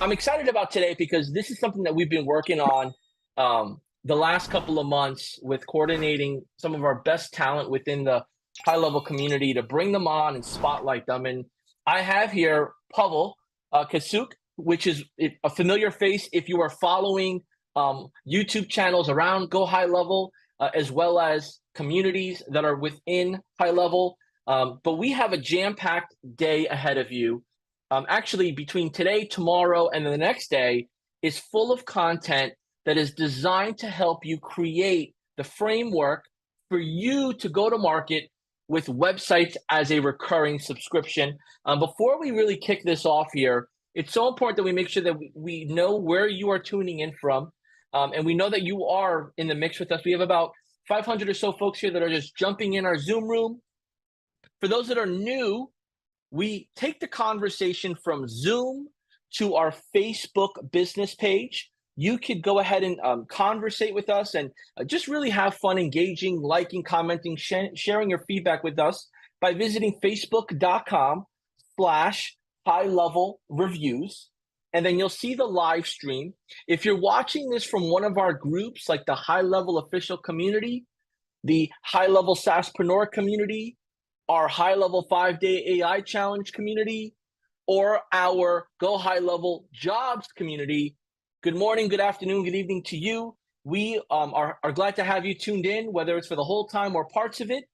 I'm excited about today because this is something that we've been working on the last couple of months with coordinating some of our best talent within the high level community to bring them on and spotlight them. And I have here Pavel Ketsuk, which is a familiar face if you are following YouTube channels around Go High Level, as well as communities that are within High Level. But we have a jam-packed day ahead of you. Actually, between today, tomorrow, and the next day is full of content that is designed to help you create the framework for you to go to market with websites as a recurring subscription. Before we really kick this off here, it's so important that we make sure that we know where you are tuning in from. And we know that you are in the mix with us. We have about 500 or so folks here that are just jumping in our Zoom room. For those that are new, we take the conversation from Zoom to our Facebook business page. You could go ahead and conversate with us and just really have fun engaging, liking, commenting, sharing your feedback with us by visiting facebook.com/high-level-reviews. And then you'll see the live stream. If you're watching this from one of our groups, like the High Level Official Community, the High Level SaaSpreneur Community, our High Level 5-Day AI Challenge community, or our Go High Level Jobs community, good morning, good afternoon, good evening to you. We are glad to have you tuned in, whether it's for the whole time or parts of it.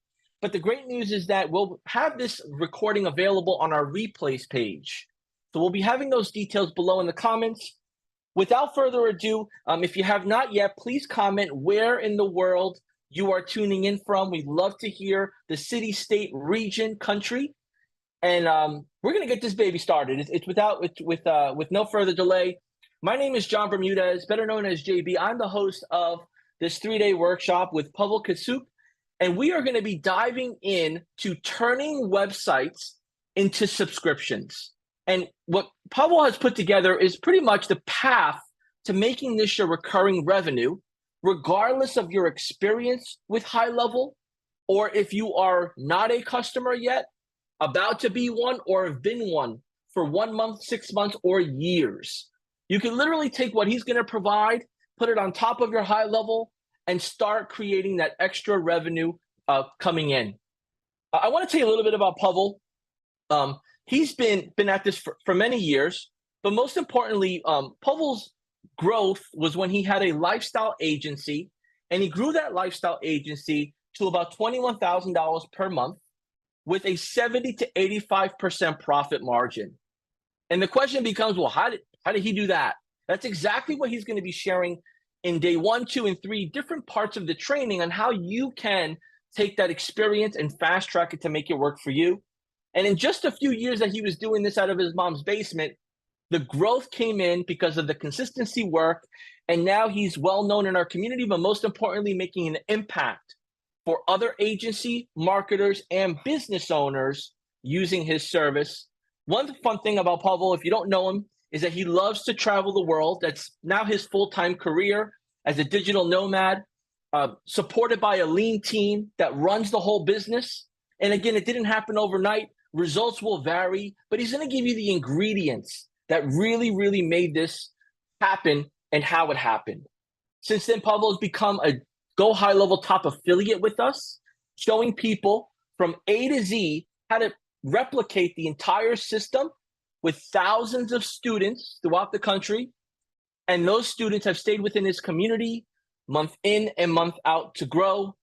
But the great news is that we'll have this recording available on our replays page. So we'll be having those details below in the comments. Without further ado, if you have not yet, please comment where in the world you are tuning in from. We'd love to hear the city, state, region, country, and we're gonna get this baby started. With no further delay. My name is John Bermudez, better known as JB. I'm the host of this 3-day workshop with Pavel Ketsuk, and we are going to be diving in to turning websites into subscriptions. And what Pavel has put together is pretty much the path to making this your recurring revenue, regardless of your experience with High Level, or if you are not a customer yet, about to be one, or have been one for 1 month, 6 months, or years. You can literally take what he's going to provide, put it on top of your High Level, and start creating that extra revenue coming in. I want to tell you a little bit about Pavel. He's been at this for many years, but most importantly, Pavel's growth was when he had a lifestyle agency, and he grew that lifestyle agency to about $21,000 per month with a 70 to 85% profit margin. And the question becomes, well, how did he do that? That's exactly what he's going to be sharing in day 1, 2, and 3, different parts of the training on how you can take that experience and fast track it to make it work for you. And in just a few years that he was doing this out of his mom's basement, the growth came in because of the consistency work. And now he's well known in our community, but most importantly, making an impact for other agency marketers and business owners using his service. One fun thing about Pavel, if you don't know him, is that he loves to travel the world. That's now his full-time career as a digital nomad, supported by a lean team that runs the whole business. And again, it didn't happen overnight. Results will vary, but he's going to give you the ingredients that really, really made this happen and how it happened. Since then, Pavel has become a Go High Level top affiliate with us, showing people from A to Z how to replicate the entire system with thousands of students throughout the country. And those students have stayed within his community month in and month out to grow.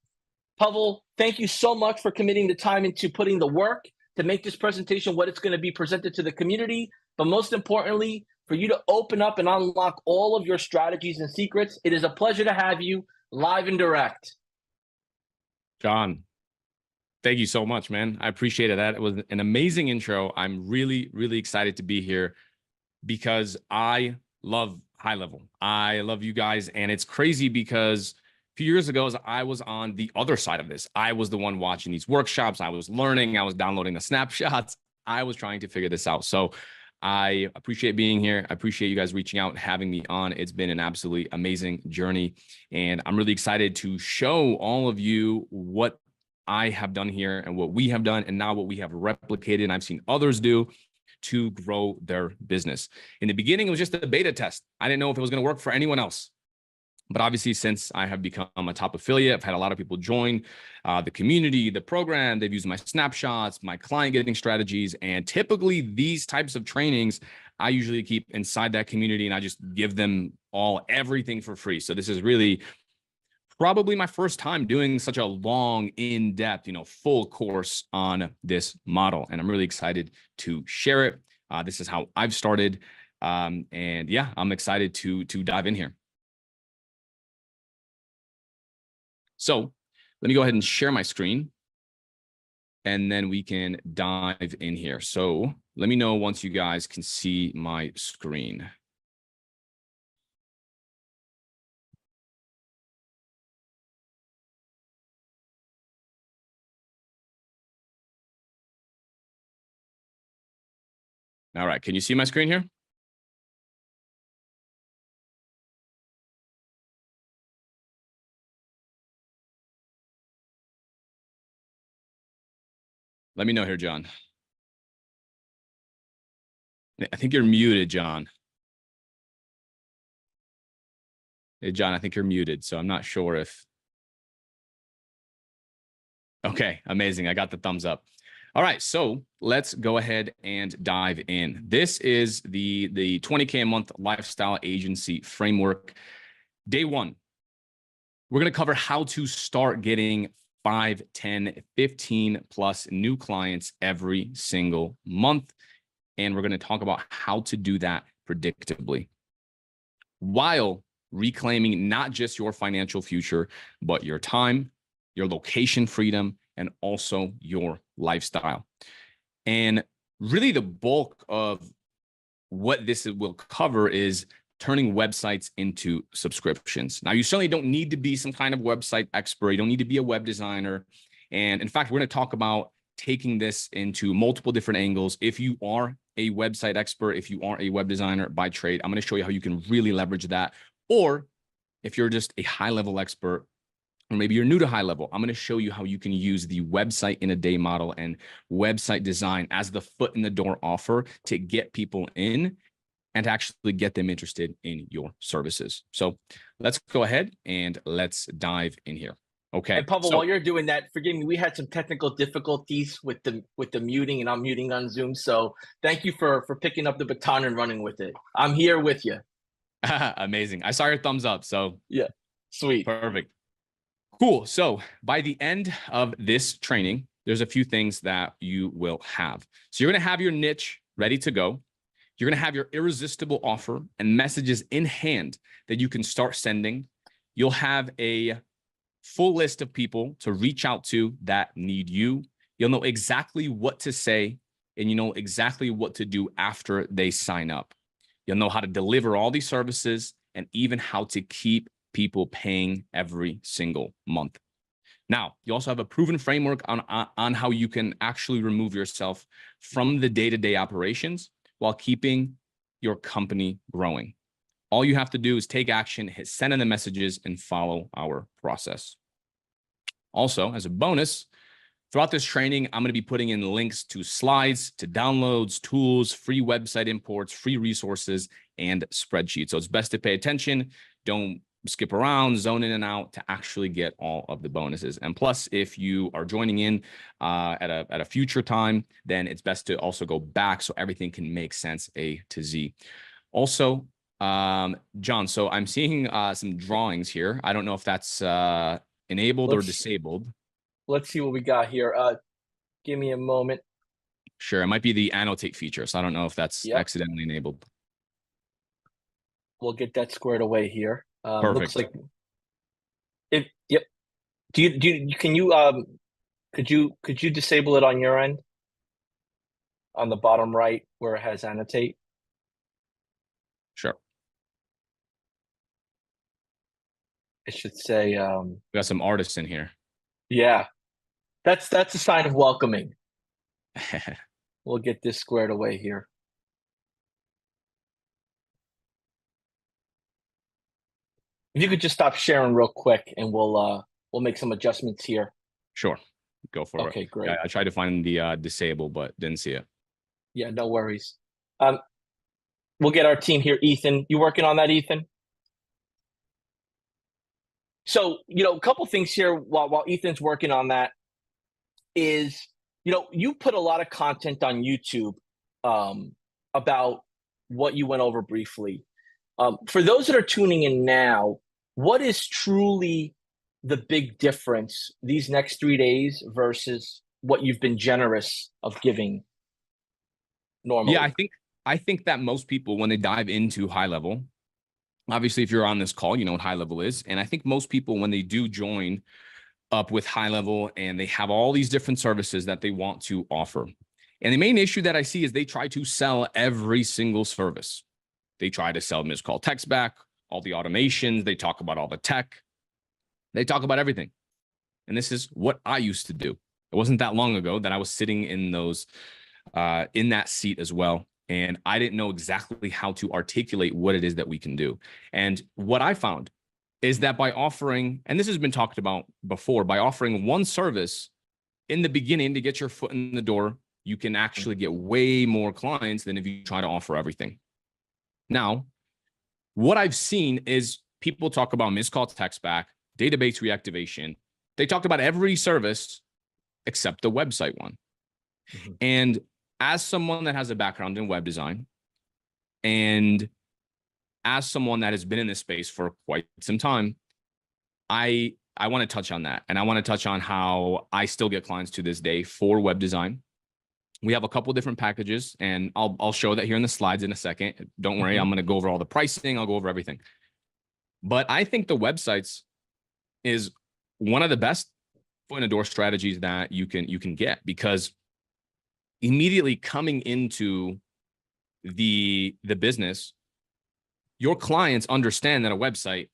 Pavel, thank you so much for committing the time into putting the work to make this presentation what it's going to be presented to the community. But most importantly, for you to open up and unlock all of your strategies and secrets. It is a pleasure to have you live and direct. John, thank you so much, man. I appreciated that. It was an amazing intro. I'm really, really excited to be here because I love High Level. I love you guys. And it's crazy because a few years ago, I was on the other side of this. I was the one watching these workshops. I was learning. I was downloading the snapshots. I was trying to figure this out. So I appreciate being here. I appreciate you guys reaching out and having me on. It's been an absolutely amazing journey. And I'm really excited to show all of you what I have done here and what we have done and now what we have replicated and I've seen others do to grow their business. In the beginning, it was just a beta test. I didn't know if it was going to work for anyone else. But obviously, since I have become a top affiliate, I've had a lot of people join the community, the program. They've used my snapshots, my client getting strategies. And typically these types of trainings, I usually keep inside that community and I just give them everything for free. So this is really probably my first time doing such a long, in-depth, full course on this model. And I'm really excited to share it. This is how I've started. And yeah, I'm excited to dive in here. So let me go ahead and share my screen and then we can dive in here. So let me know once you guys can see my screen. All right, can you see my screen here? Let me know here, John. I think you're muted, John. Hey, John, I think you're muted, so I'm not sure if... Okay, amazing. I got the thumbs up. All right, so let's go ahead and dive in. This is the 20K a month lifestyle agency framework. Day one, we're going to cover how to start getting 5, 10, 15 plus new clients every single month. And we're going to talk about how to do that predictably while reclaiming not just your financial future, but your time, your location freedom, and also your lifestyle. And really the bulk of what this will cover is turning websites into subscriptions. Now, you certainly don't need to be some kind of website expert. You don't need to be a web designer. And in fact, we're going to talk about taking this into multiple different angles. If you are a website expert, if you are a web designer by trade, I'm going to show you how you can really leverage that. Or if you're just a high-level expert, or maybe you're new to high level, I'm going to show you how you can use the website in a day model and website design as the foot in the door offer to get people in and to actually get them interested in your services. So let's go ahead and let's dive in here. Okay. And Pavel, while you're doing that, forgive me, we had some technical difficulties with the muting and unmuting on Zoom. So thank you for picking up the baton and running with it. I'm here with you. Amazing. I saw your thumbs up. So yeah, sweet. Perfect. Cool. So by the end of this training, there's a few things that you will have. So you're going to have your niche ready to go. You're going to have your irresistible offer and messages in hand that you can start sending. You'll have a full list of people to reach out to that need you. You'll know exactly what to say, and you know exactly what to do after they sign up. You'll know how to deliver all these services and even how to keep people paying every single month. Now, you also have a proven framework on how you can actually remove yourself from the day-to-day operations while keeping your company growing. All you have to do is take action, hit send in the messages, and follow our process. Also, as a bonus, throughout this training, I'm going to be putting in links to slides, to downloads, tools, free website imports, free resources, and spreadsheets. So it's best to pay attention. Don't skip around, zone in and out to actually get all of the bonuses. And plus, if you are joining in at a future time, then it's best to also go back so everything can make sense A to Z. Also, John, so I'm seeing some drawings here. I don't know if that's enabled or disabled. Let's see what we got here. Give me a moment. Sure, it might be the annotate feature, so I don't know if that's accidentally enabled. We'll get that squared away here. Perfect. Looks like it. Yep. Could you disable it on your end? On the bottom right where it has annotate. Sure. It should say. We got some artists in here. Yeah, that's a sign of welcoming. We'll get this squared away here. If you could just stop sharing real quick, and we'll make some adjustments here. Sure, go for it. Okay, great. Yeah, I tried to find the disable, but didn't see it. Yeah, no worries. Um, we'll get our team here. Ethan, you working on that, Ethan? So, a couple things here while Ethan's working on that is, you put a lot of content on YouTube um, about what you went over briefly. For those that are tuning in now, what is truly the big difference these next 3 days versus what you've been generous of giving Yeah, normally? I think that most people, when they dive into high level, obviously, if you're on this call, you know what high level is. And I think most people, when they do join up with high level and they have all these different services that they want to offer. And the main issue that I see is they try to sell every single service. They try to sell missed call text back, all the automations. They talk about all the tech. They talk about everything. And this is what I used to do. It wasn't that long ago that I was sitting in in that seat as well. And I didn't know exactly how to articulate what it is that we can do. And what I found is that by offering, and this has been talked about before, by offering one service in the beginning to get your foot in the door, you can actually get way more clients than if you try to offer everything. Now, what I've seen is people talk about missed call text back, database reactivation. They talked about every service except the website one. Mm-hmm. And as someone that has a background in web design and as someone that has been in this space for quite some time, I want to touch on that. And I want to touch on how I still get clients to this day for web design. We have a couple different packages, and I'll show that here in the slides in a second. Don't worry, I'm going to go over all the pricing. I'll go over everything. But I think the websites is one of the best foot in the door strategies that you can get, because immediately coming into the business, your clients understand that a website,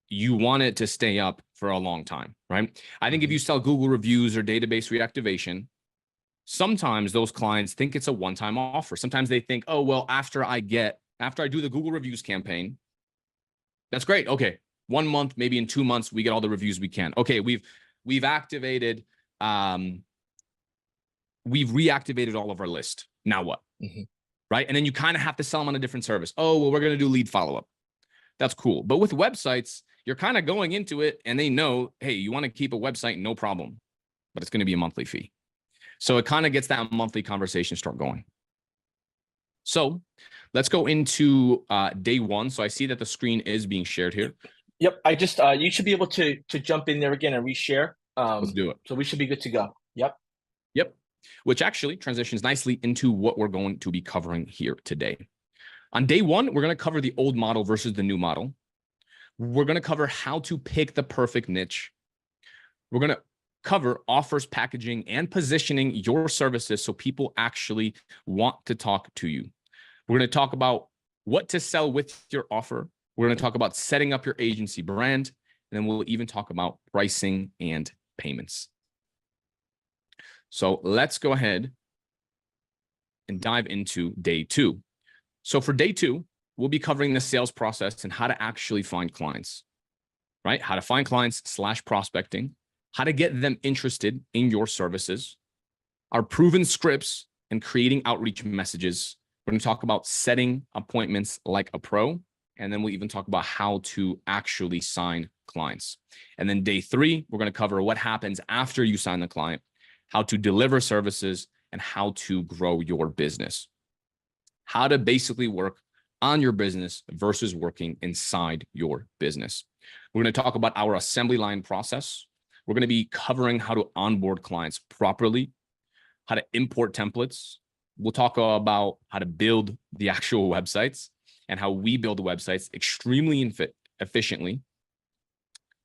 you want it to stay up for a long time, right? I think if you sell Google reviews or database reactivation, sometimes those clients think it's a one-time offer. Sometimes they think, oh, well, after I do the Google reviews campaign, that's great. Okay, 1 month, maybe in 2 months, we get all the reviews we can. Okay, we've activated, we've reactivated all of our list. Now what? Right? And then you kind of have to sell them on a different service. Oh, well, we're going to do lead follow-up. That's cool. But with websites, you're kind of going into it and they know, hey, you want to keep a website, no problem, but it's going to be a monthly fee. So it kind of gets that monthly conversation start going. So let's go into day one. So I see that the screen is being shared here. Yep. I just, you should be able to jump in there again and reshare. Let's do it. So we should be good to go. Yep. Which actually transitions nicely into what we're going to be covering here today. On day one, we're going to cover the old model versus the new model. We're going to cover how to pick the perfect niche. We're going to cover offers, packaging, and positioning your services so people actually want to talk to you. We're going to talk about what to sell with your offer. We're going to talk about setting up your agency brand. And then we'll even talk about pricing and payments. So let's go ahead and dive into day two. So for day two, we'll be covering the sales process and how to actually find clients, right? How to find clients / prospecting, how to get them interested in your services, our proven scripts and creating outreach messages. We're going to talk about setting appointments like a pro. And then we'll even talk about how to actually sign clients. And then day three, we're going to cover what happens after you sign the client, how to deliver services, and how to grow your business. How to basically work on your business versus working inside your business. We're going to talk about our assembly line process. We're going to be covering how to onboard clients properly, how to import templates. We'll talk about how to build the actual websites and how we build websites extremely efficiently.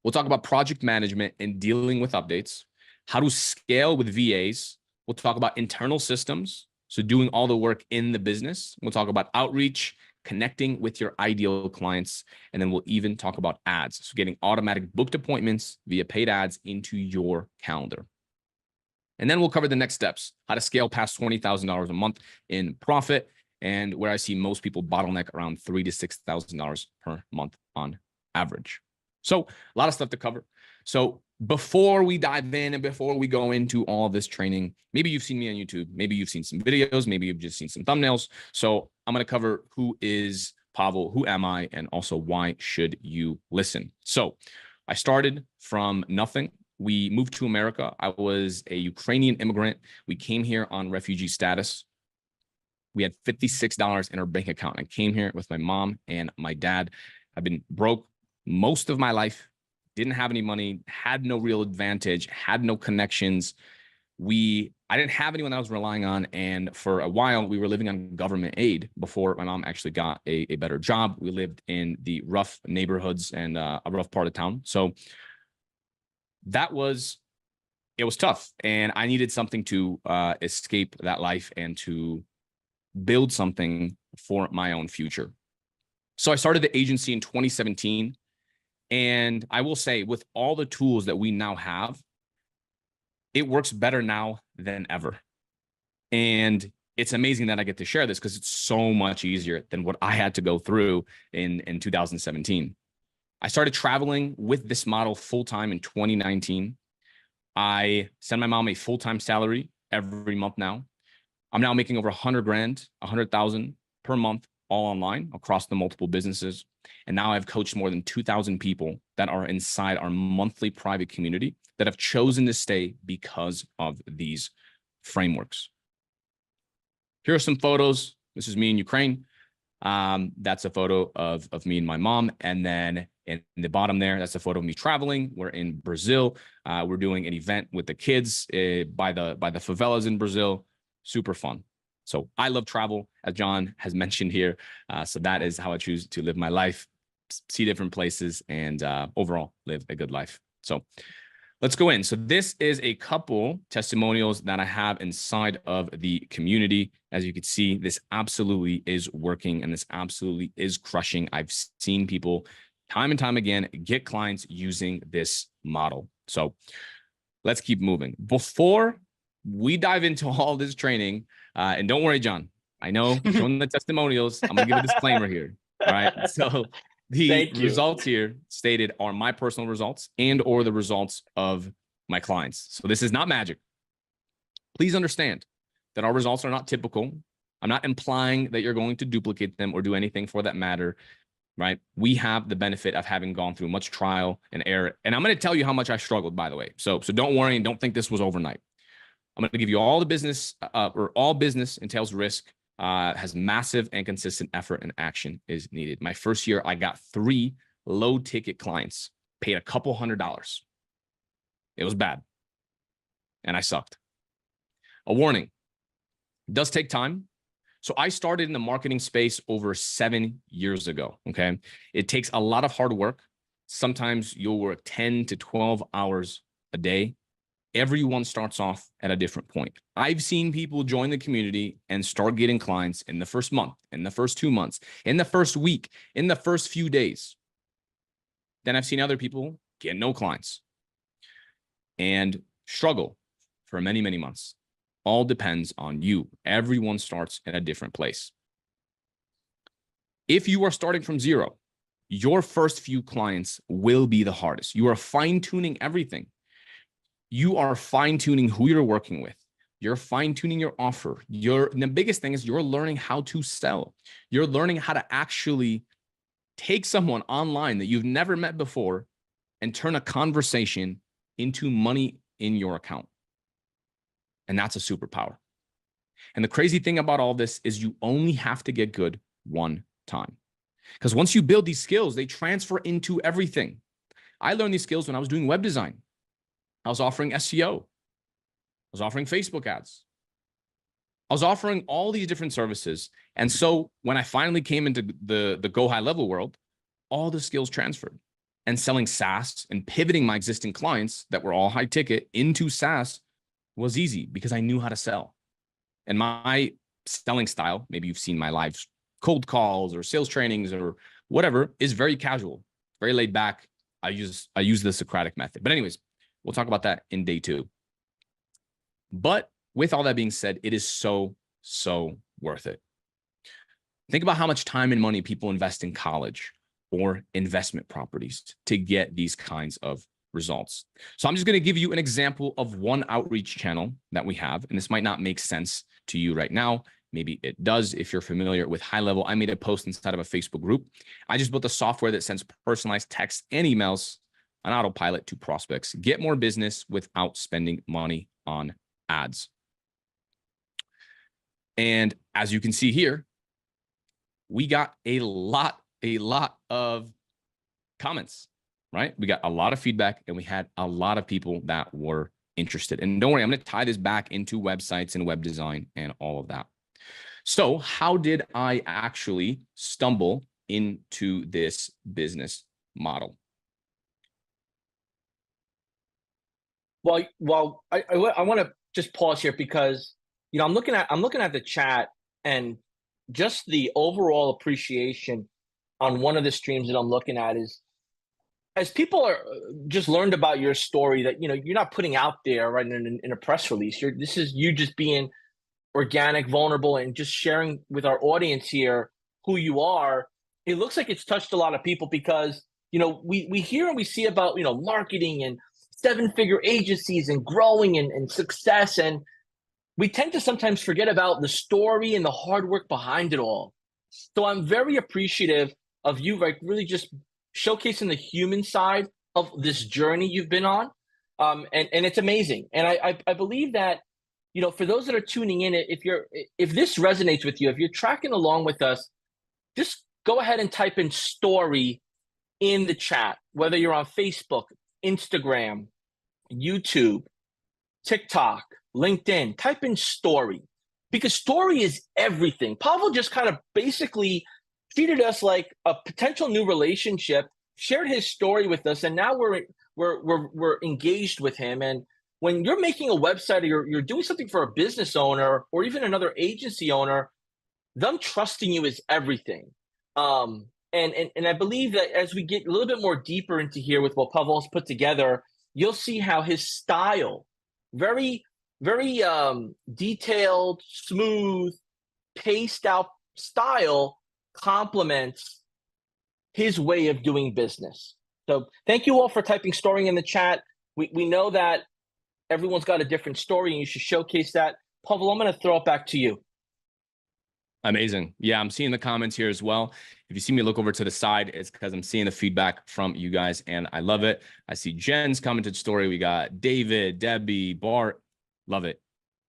We'll talk about project management and dealing with updates, how to scale with VAs. We'll talk about internal systems, so doing all the work in the business. We'll talk about outreach, connecting with your ideal clients, and then we'll even talk about ads, so getting automatic booked appointments via paid ads into your calendar. And then we'll cover the next steps, how to scale past $20,000 a month in profit, and where I see most people bottleneck around $3,000 to $6,000 per month on average. So a lot of stuff to cover. So before we dive in and before we go into all of this training, maybe you've seen me on YouTube, maybe you've seen some videos, maybe you've just seen some thumbnails. So I'm going to cover who is Pavel, who am I, and also why should you listen. So I started from nothing. We moved to America. I was a Ukrainian immigrant. We came here on refugee status. We had $56 in our bank account. I came here with my mom and my dad. I've been broke most of my life, didn't have any money, had no real advantage, had no connections. I didn't have anyone I was relying on. And for a while, we were living on government aid before my mom actually got a better job. We lived in the rough neighborhoods and a rough part of town. So it was tough. And I needed something to escape that life and to build something for my own future. So I started the agency in 2017. And I will say, with all the tools that we now have, it works better now than ever. And it's amazing that I get to share this because it's so much easier than what I had to go through in 2017. I started traveling with this model full-time in 2019. I send my mom a full-time salary every month now. I'm now making over 100 grand, 100,000 per month, all online across the multiple businesses. And now I've coached more than 2,000 people that are inside our monthly private community that have chosen to stay because of these frameworks. Here are some photos. This is me in Ukraine. That's a photo of me and my mom. And then in the bottom there, that's a photo of me traveling. We're in Brazil. We're doing an event with the kids by the favelas in Brazil. Super fun. So I love travel, as John has mentioned here. So that is how I choose to live my life, see different places, and overall live a good life. So let's go in. So this is a couple testimonials that I have inside of the community. As you can see, this absolutely is working and this absolutely is crushing. I've seen people time and time again get clients using this model. So let's keep moving. Before we dive into all this training, and don't worry, John, I know showing the testimonials, I'm going to give a disclaimer here. All right. So the results here stated are my personal results and or the results of my clients. So this is not magic. Please understand that our results are not typical. I'm not implying that you're going to duplicate them or do anything for that matter, right? We have the benefit of having gone through much trial and error. And I'm going to tell you how much I struggled, by the way. So don't worry and don't think this was overnight. I'm going to give you all the business or all business entails risk, has massive and consistent effort and action is needed. My first year, I got 3 low ticket clients, paid a couple $100. It was bad. And I sucked. A warning, it does take time. So I started in the marketing space over 7 years ago. Okay. It takes a lot of hard work. Sometimes you'll work 10 to 12 hours a day. Everyone starts off at a different point. I've seen people join the community and start getting clients in the first month, in the first 2 months, in the first week, in the first few days. Then I've seen other people get no clients and struggle for many, many months. All depends on you. Everyone starts at a different place. If you are starting from zero, your first few clients will be the hardest. You are fine-tuning everything. You are fine-tuning who you're working with. You're fine-tuning your offer. The biggest thing is you're learning how to sell. You're learning how to actually take someone online that you've never met before and turn a conversation into money in your account. And that's a superpower. And the crazy thing about all this is you only have to get good one time. Because once you build these skills, they transfer into everything. I learned these skills when I was doing web design. I was offering SEO. I was offering Facebook ads. I was offering all these different services. And so when I finally came into the go high level world, all the skills transferred. And selling SaaS and pivoting my existing clients that were all high ticket into SaaS was easy because I knew how to sell. And my selling style, maybe you've seen my live cold calls or sales trainings or whatever, is very casual, very laid back. I use the Socratic method. But anyways, we'll talk about that in day 2. But with all that being said, it is so worth it. Think about how much time and money people invest in college or investment properties to get these kinds of results. So I'm just going to give you an example of one outreach channel that we have. And this might not make sense to you right now. Maybe it does if you're familiar with High Level. I made a post inside of a Facebook group. I just built a software that sends personalized texts and emails on autopilot to prospects. Get more business without spending money on ads. And as you can see here, we got a lot of comments, right? We got a lot of feedback and we had a lot of people that were interested. And don't worry, I'm going to tie this back into websites and web design and all of that. So how did I actually stumble into this business model? Well, I want to just pause here because, I'm looking at the chat and just the overall appreciation on one of the streams that I'm looking at is, as people are just learned about your story that, you're not putting out there right in a press release. This is you just being organic, vulnerable, and just sharing with our audience here who you are. It looks like it's touched a lot of people because, we hear and we see about, marketing and 7-figure agencies and growing and success. And we tend to sometimes forget about the story and the hard work behind it all. So I'm very appreciative of you, like really just showcasing the human side of this journey you've been on. And it's amazing. And I believe that, for those that are tuning in, if this resonates with you, if you're tracking along with us, just go ahead and type in story in the chat, whether you're on Facebook, Instagram, YouTube, TikTok, LinkedIn, type in story, because story is everything. Pavel just kind of basically treated us like a potential new relationship, shared his story with us, and now we're engaged with him. And when you're making a website or you're doing something for a business owner or even another agency owner, them trusting you is everything. And I believe that as we get a little bit more deeper into here with what Pavel's put together, you'll see how his style, very, very detailed, smooth, paced out style complements his way of doing business. So thank you all for typing story in the chat. We know that everyone's got a different story and you should showcase that. Pavel, I'm going to throw it back to you. Amazing. Yeah, I'm seeing the comments here as well. If you see me look over to the side, it's because I'm seeing the feedback from you guys and I love it. I see Jen's commented story. We got David, Debbie, Bart. Love it.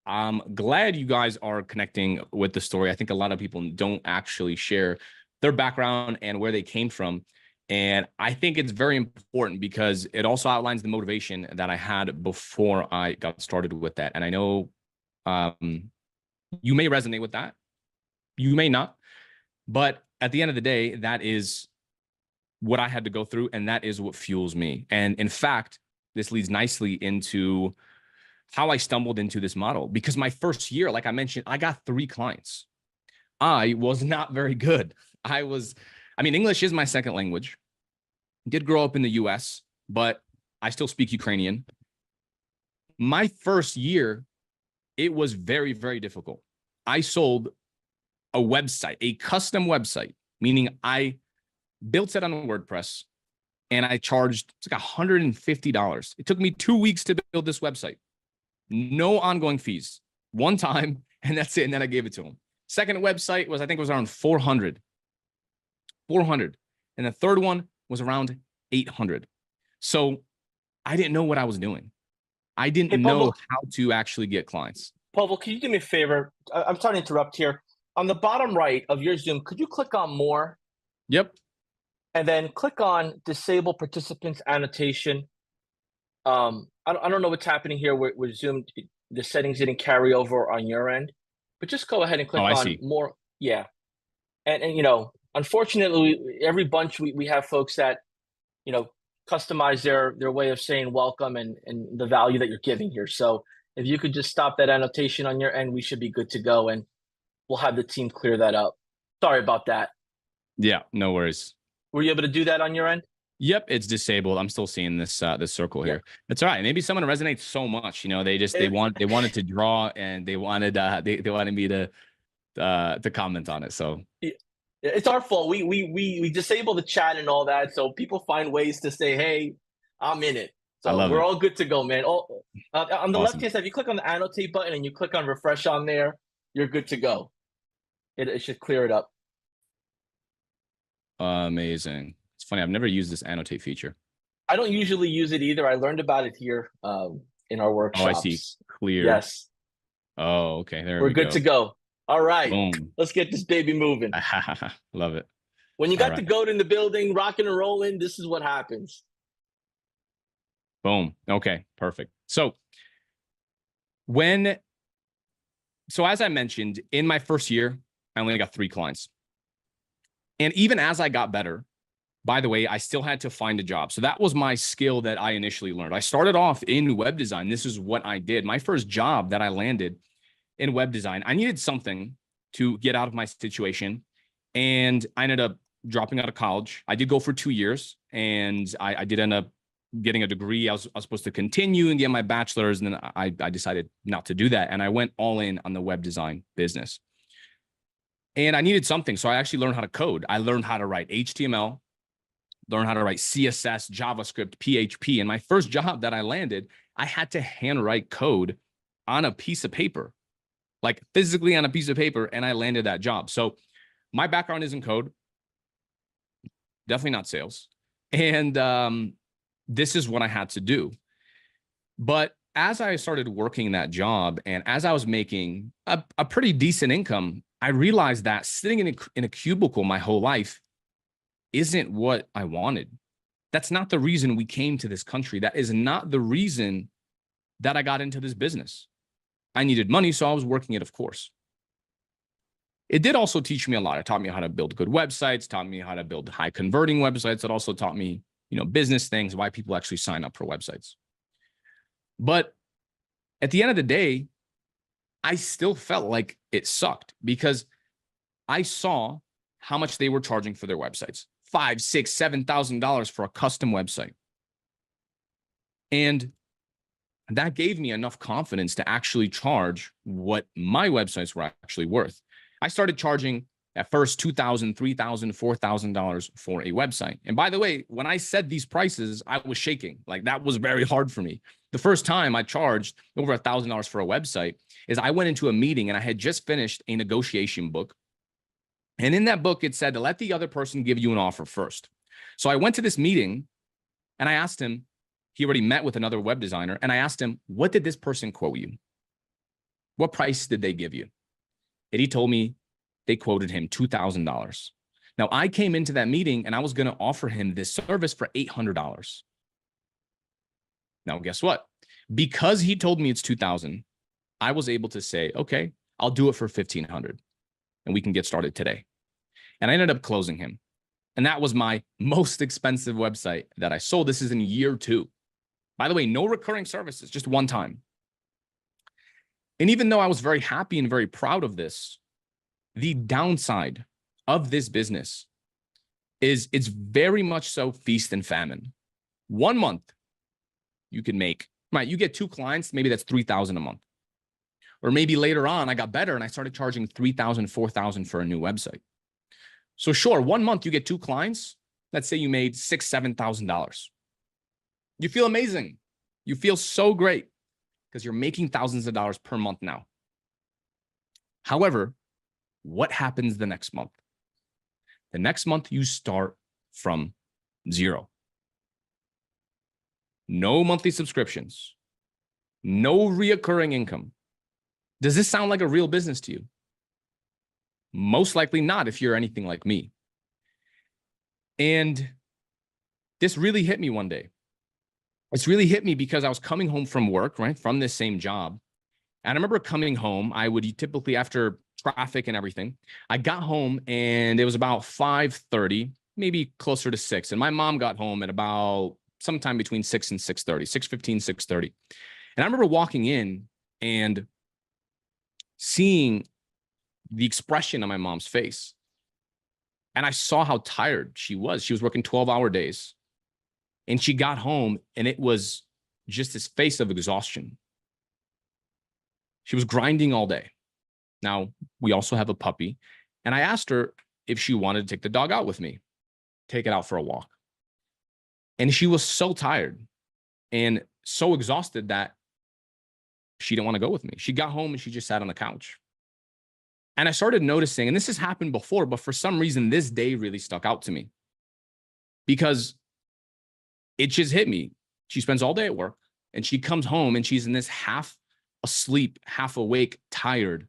I'm glad you guys are connecting with the story. I think a lot of people don't actually share their background and where they came from. And I think it's very important because it also outlines the motivation that I had before I got started with that. And I know you may resonate with that. You may not, but at the end of the day, that is what I had to go through. And that is what fuels me. And in fact, this leads nicely into how I stumbled into this model, because my first year, like I mentioned, I got 3 clients. I was not very good. English is my second language. Did grow up in the US, but I still speak Ukrainian. My first year, it was very, very difficult. I sold a website, a custom website, meaning I built it on WordPress and I charged like $150. It took me 2 weeks to build this website. No ongoing fees. One time, and that's it. And then I gave it to him. Second website was, I think it was around 400. And the third one was around 800. So I didn't know what I was doing. I didn't know how to actually get clients. Pavel, can you do me a favor? I'm sorry to interrupt here. On the bottom right of your Zoom, could you click on more? Yep. And then click on disable participants annotation. I don't know what's happening here with Zoom. The settings didn't carry over on your end, but just go ahead and click on more. Yeah. And unfortunately, every bunch we have folks that, customize their way of saying welcome and the value that you're giving here. So if you could just stop that annotation on your end, we should be good to go. And we'll have the team clear that up. Sorry about that. Yeah, no worries. Were you able to do that on your end? Yep, it's disabled. I'm still seeing this circle here. That's all right. Maybe someone resonates so much, they wanted to draw and they wanted me to comment on it. So it's our fault. We disable the chat and all that, so people find ways to say, "Hey, I'm in it." I So love we're it. all good to go, man. Oh, on the Awesome. left-hand side, if you click on the annotate button and you click on refresh on there, you're good to go. It should clear it up. Amazing. It's funny. I've never used this annotate feature. I don't usually use it either. I learned about it here in our Oh, I see. workshops. Clear. Yes, Oh, okay. There we're we good to go. go. All right, Boom. let's get this baby moving. Love it. When you All got the right. goat in the building, rocking and rolling, this is what happens. Boom. Okay. Perfect. When, as I mentioned, in my first year, I only got 3 clients. And even as I got better, by the way, I still had to find a job. So that was my skill that I initially learned. I started off in web design. This is what I did. My first job that I landed in web design, I needed something to get out of my situation. And I ended up dropping out of college. I did go for 2 years, and I did end up getting a degree. I was supposed to continue and get my bachelor's, and then I decided not to do that. And I went all in on the web design business. And I needed something. So I actually learned how to code. I learned how to write HTML, learn how to write CSS, JavaScript, PHP. And my first job that I landed, I had to handwrite code on a piece of paper, like physically on a piece of paper, and I landed that job. So my background is in code, definitely not sales. And this is what I had to do. But as I started working that job and as I was making a pretty decent income, I realized that sitting in a cubicle my whole life isn't what I wanted. That's not the reason we came to this country. That is not the reason that I got into this business. I needed money, so I was working it, of course. It did also teach me a lot. It taught me how to build good websites, taught me how to build high converting websites. It also taught me, business things, why people actually sign up for websites. But at the end of the day, I still felt like it sucked because I saw how much they were charging for their websites. $5,000, $6,000, $7,000 for a custom website. And that gave me enough confidence to actually charge what my websites were actually worth. I started charging at first $2,000, $3,000, $4,000 for a website. And by the way, when I said these prices, I was shaking. Like, that was very hard for me. The first time I charged over $1,000 for a website is I went into a meeting and I had just finished a negotiation book. And in that book, it said to let the other person give you an offer first. So I went to this meeting and I asked him, he already met with another web designer, and I asked him, what did this person quote you? What price did they give you? And he told me they quoted him $2,000. Now, I came into that meeting and I was going to offer him this service for $800. Now, guess what? Because he told me it's $2,000, I was able to say, okay, I'll do it for $1,500 and we can get started today. And I ended up closing him. And that was my most expensive website that I sold. This is in year 2. By the way, no recurring services, just one time. And even though I was very happy and very proud of this, the downside of this business is it's very much so feast and famine. 1 month, you can make, right? You get 2 clients, maybe that's $3,000 a month. Or maybe later on, I got better and I started charging $3,000, $4,000 for a new website. So sure, 1 month you get 2 clients. Let's say you made $6,000, $7,000. You feel amazing. You feel so great because you're making thousands of dollars per month now. However, what happens the next month? The next month you start from 0. No monthly subscriptions, no reoccurring income. Does this sound like a real business to you? Most likely not if you're anything like me. And this really hit me one day. It's really hit me because I was coming home from work, right, from this same job. And I remember coming home, I would typically, after traffic and everything, I got home and it was about 5:30, maybe closer to 6. And my mom got home at about sometime between 6 and 6:30, 6:15, 6:30. And I remember walking in and seeing the expression on my mom's face. And I saw how tired she was. She was working 12-hour days. And she got home and it was just this face of exhaustion. She was grinding all day. Now, we also have a puppy. And I asked her if she wanted to take the dog out with me, take it out for a walk. And she was so tired. and so exhausted that she didn't want to go with me. She got home and she just sat on the couch. And I started noticing, and this has happened before, but for some reason, this day really stuck out to me because it just hit me. She spends all day at work and she comes home and she's in this half asleep, half awake, tired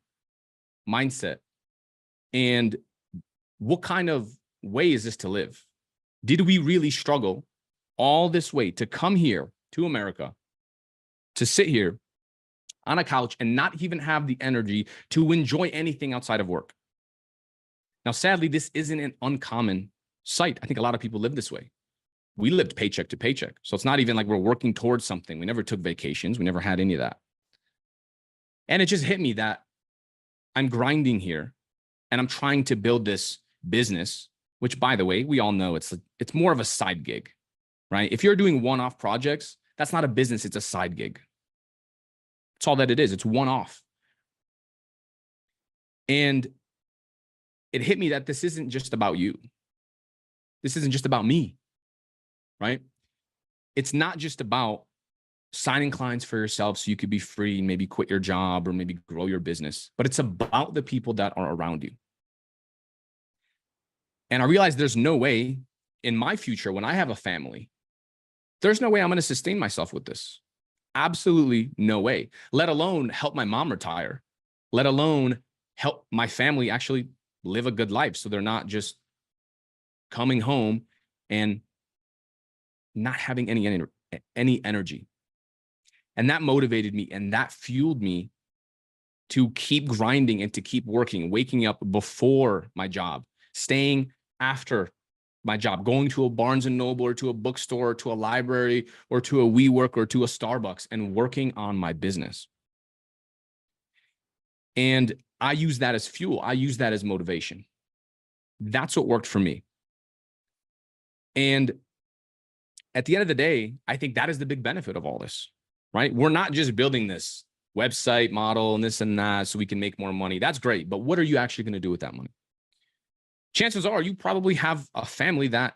mindset. And what kind of way is this to live? Did we really struggle all this way to come here to America, to sit here on a couch and not even have the energy to enjoy anything outside of work? Now, sadly, this isn't an uncommon sight. I think a lot of people live this way. We lived paycheck to paycheck. So it's not even like we're working towards something. We never took vacations. We never had any of that. And it just hit me that I'm grinding here and I'm trying to build this business, which, by the way, we all know it's more of a side gig, right? If you're doing one-off projects, that's not a business, it's a side gig. That's all that it is. It's one-off. And it hit me that this isn't just about you. This isn't just about me, right? It's not just about signing clients for yourself so you could be free and maybe quit your job or maybe grow your business, but it's about the people that are around you. And I realized there's no way in my future, when I have a family, there's no way I'm going to sustain myself with this. Absolutely no way, let alone help my mom retire, let alone help my family actually live a good life. So they're not just coming home and not having any energy. And that motivated me and that fueled me to keep grinding and to keep working, waking up before my job, staying after my job, going to a Barnes and Noble or to a bookstore or to a library or to a WeWork or to a Starbucks and working on my business. And I use that as fuel. I use that as motivation. That's what worked for me. And at the end of the day, I think that is the big benefit of all this, right? We're not just building this website model and this and that so we can make more money. That's great. But what are you actually going to do with that money? Chances are you probably have a family that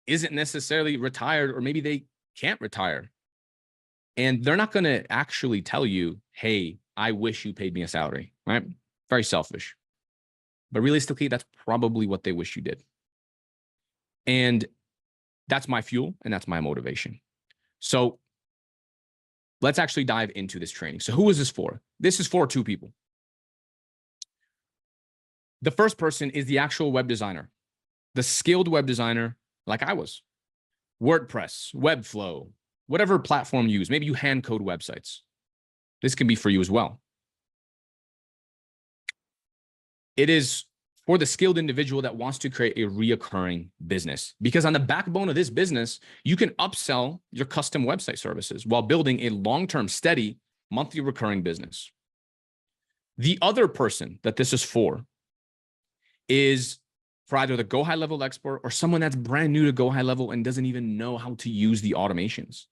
isn't necessarily retired, or maybe they can't retire. And they're not going to actually tell you, hey, I wish you paid me a salary, right? Very selfish. But realistically, that's probably what they wish you did. And that's my fuel and that's my motivation. So let's actually dive into this training. So who is this for? This is for two people. The first person is the actual web designer, the skilled web designer like I was. WordPress, Webflow, whatever platform you use. Maybe you hand code websites. This can be for you as well. It is for the skilled individual that wants to create a reoccurring business, because on the backbone of this business, you can upsell your custom website services while building a long-term, steady, monthly recurring business. The other person that this is for is for either the Go High Level expert or someone that's brand new to Go High Level and doesn't even know how to use the automations.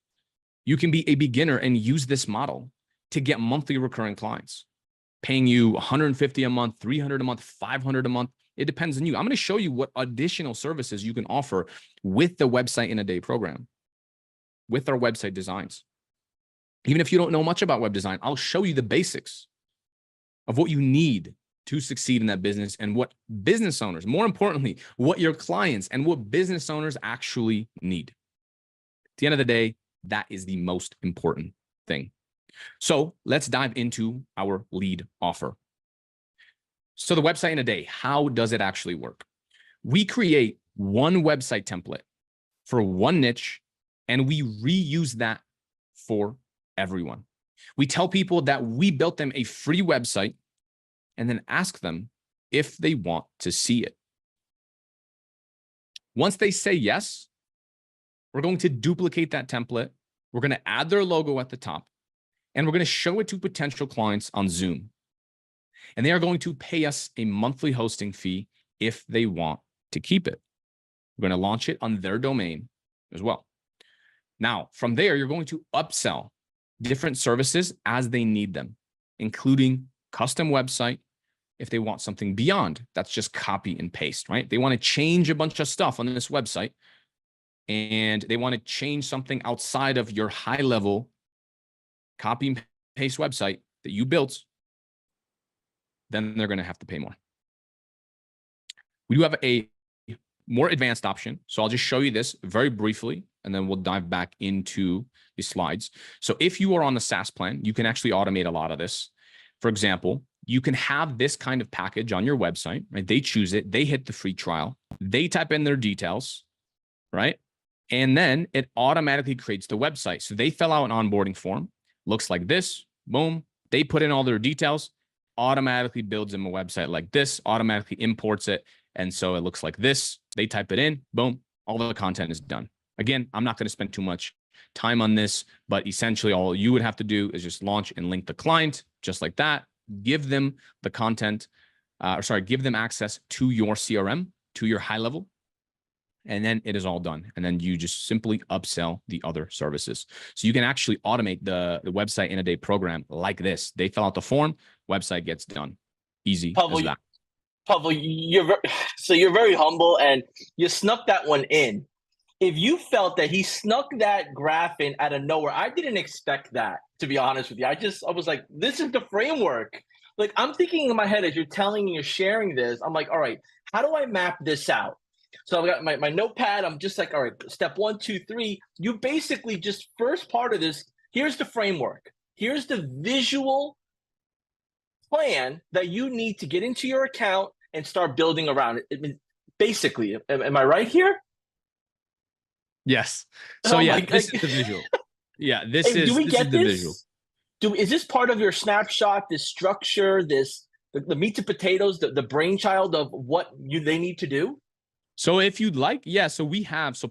You can be a beginner and use this model to get monthly recurring clients, paying you $150 a month, $300 a month, $500 a month. It depends on you. I'm going to show you what additional services you can offer with the Website in a Day program, with our website designs. Even if you don't know much about web design, I'll show you the basics of what you need to succeed in that business and what business owners, more importantly, what your clients and what business owners actually need. At the end of the day, that is the most important thing. So let's dive into our lead offer. So the Website in a Day, how does it actually work? We create one website template for one niche, and we reuse that for everyone. We tell people that we built them a free website and then ask them if they want to see it. Once they say yes, we're going to duplicate that template. We're going to add their logo at the top, and we're going to show it to potential clients on Zoom. And they are going to pay us a monthly hosting fee if they want to keep it. We're going to launch it on their domain as well. Now, from there, you're going to upsell different services as they need them, including custom website. If they want something beyond, that's just copy and paste, right? They want to change a bunch of stuff on this website. and they want to change something outside of your high level copy and paste website that you built, then they're going to have to pay more. We do have a more advanced option. So I'll just show you this very briefly, and then we'll dive back into the slides. So if you are on the SaaS plan, you can actually automate a lot of this. For example, you can have this kind of package on your website, right? They choose it, they hit the free trial, they type in their details, right? And then it automatically creates the website. So they fill out an onboarding form, looks like this, boom, they put in all their details, automatically builds them a website like this, automatically imports it. And so it looks like this, they type it in, boom, all the content is done. Again, I'm not going to spend too much time on this, but essentially all you would have to do is just launch and link the client just like that, give them the content, give them access to your CRM, to your high level, and then it is all done. And then you just simply upsell the other services. So you can actually automate the website in a day program like this. They fill out the form, website gets done. Easy as that. Pavel, you're very humble and you snuck that one in. If you felt that he snuck that graph in out of nowhere, I didn't expect that, to be honest with you. I was like, this is the framework. Like, I'm thinking in my head as you're telling me, you're sharing this, I'm like, all right, how do I map this out? So I've got my notepad. I'm just like, all right, step 1, 2, 3. You basically just first part of this, here's the framework. Here's the visual plan that you need to get into your account and start building around it. I mean, basically, am I right here? Yes. So this is the visual. Yeah, this is the visual. Is this part of your snapshot, this structure, the meat and potatoes, the brainchild of what they need to do? So if you'd like, yeah, so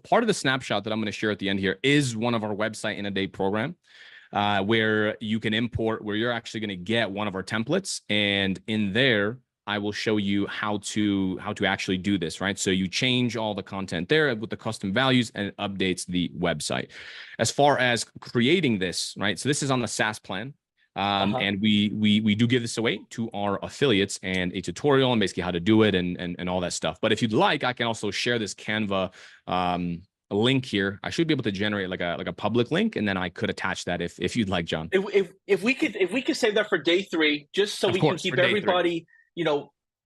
part of the snapshot that I'm going to share at the end here is one of our website in a day program where you can import, where you're actually going to get one of our templates. And in there, I will show you how to actually do this, right? So you change all the content there with the custom values and it updates the website. As far as creating this, right? So this is on the SaaS plan. And we do give this away to our affiliates and a tutorial and basically how to do it and all that stuff. But if you'd like, I can also share this Canva link here. I should be able to generate like a public link, and then I could attach that if you'd like, John. If we could save that for day 3, just so we can keep everybody,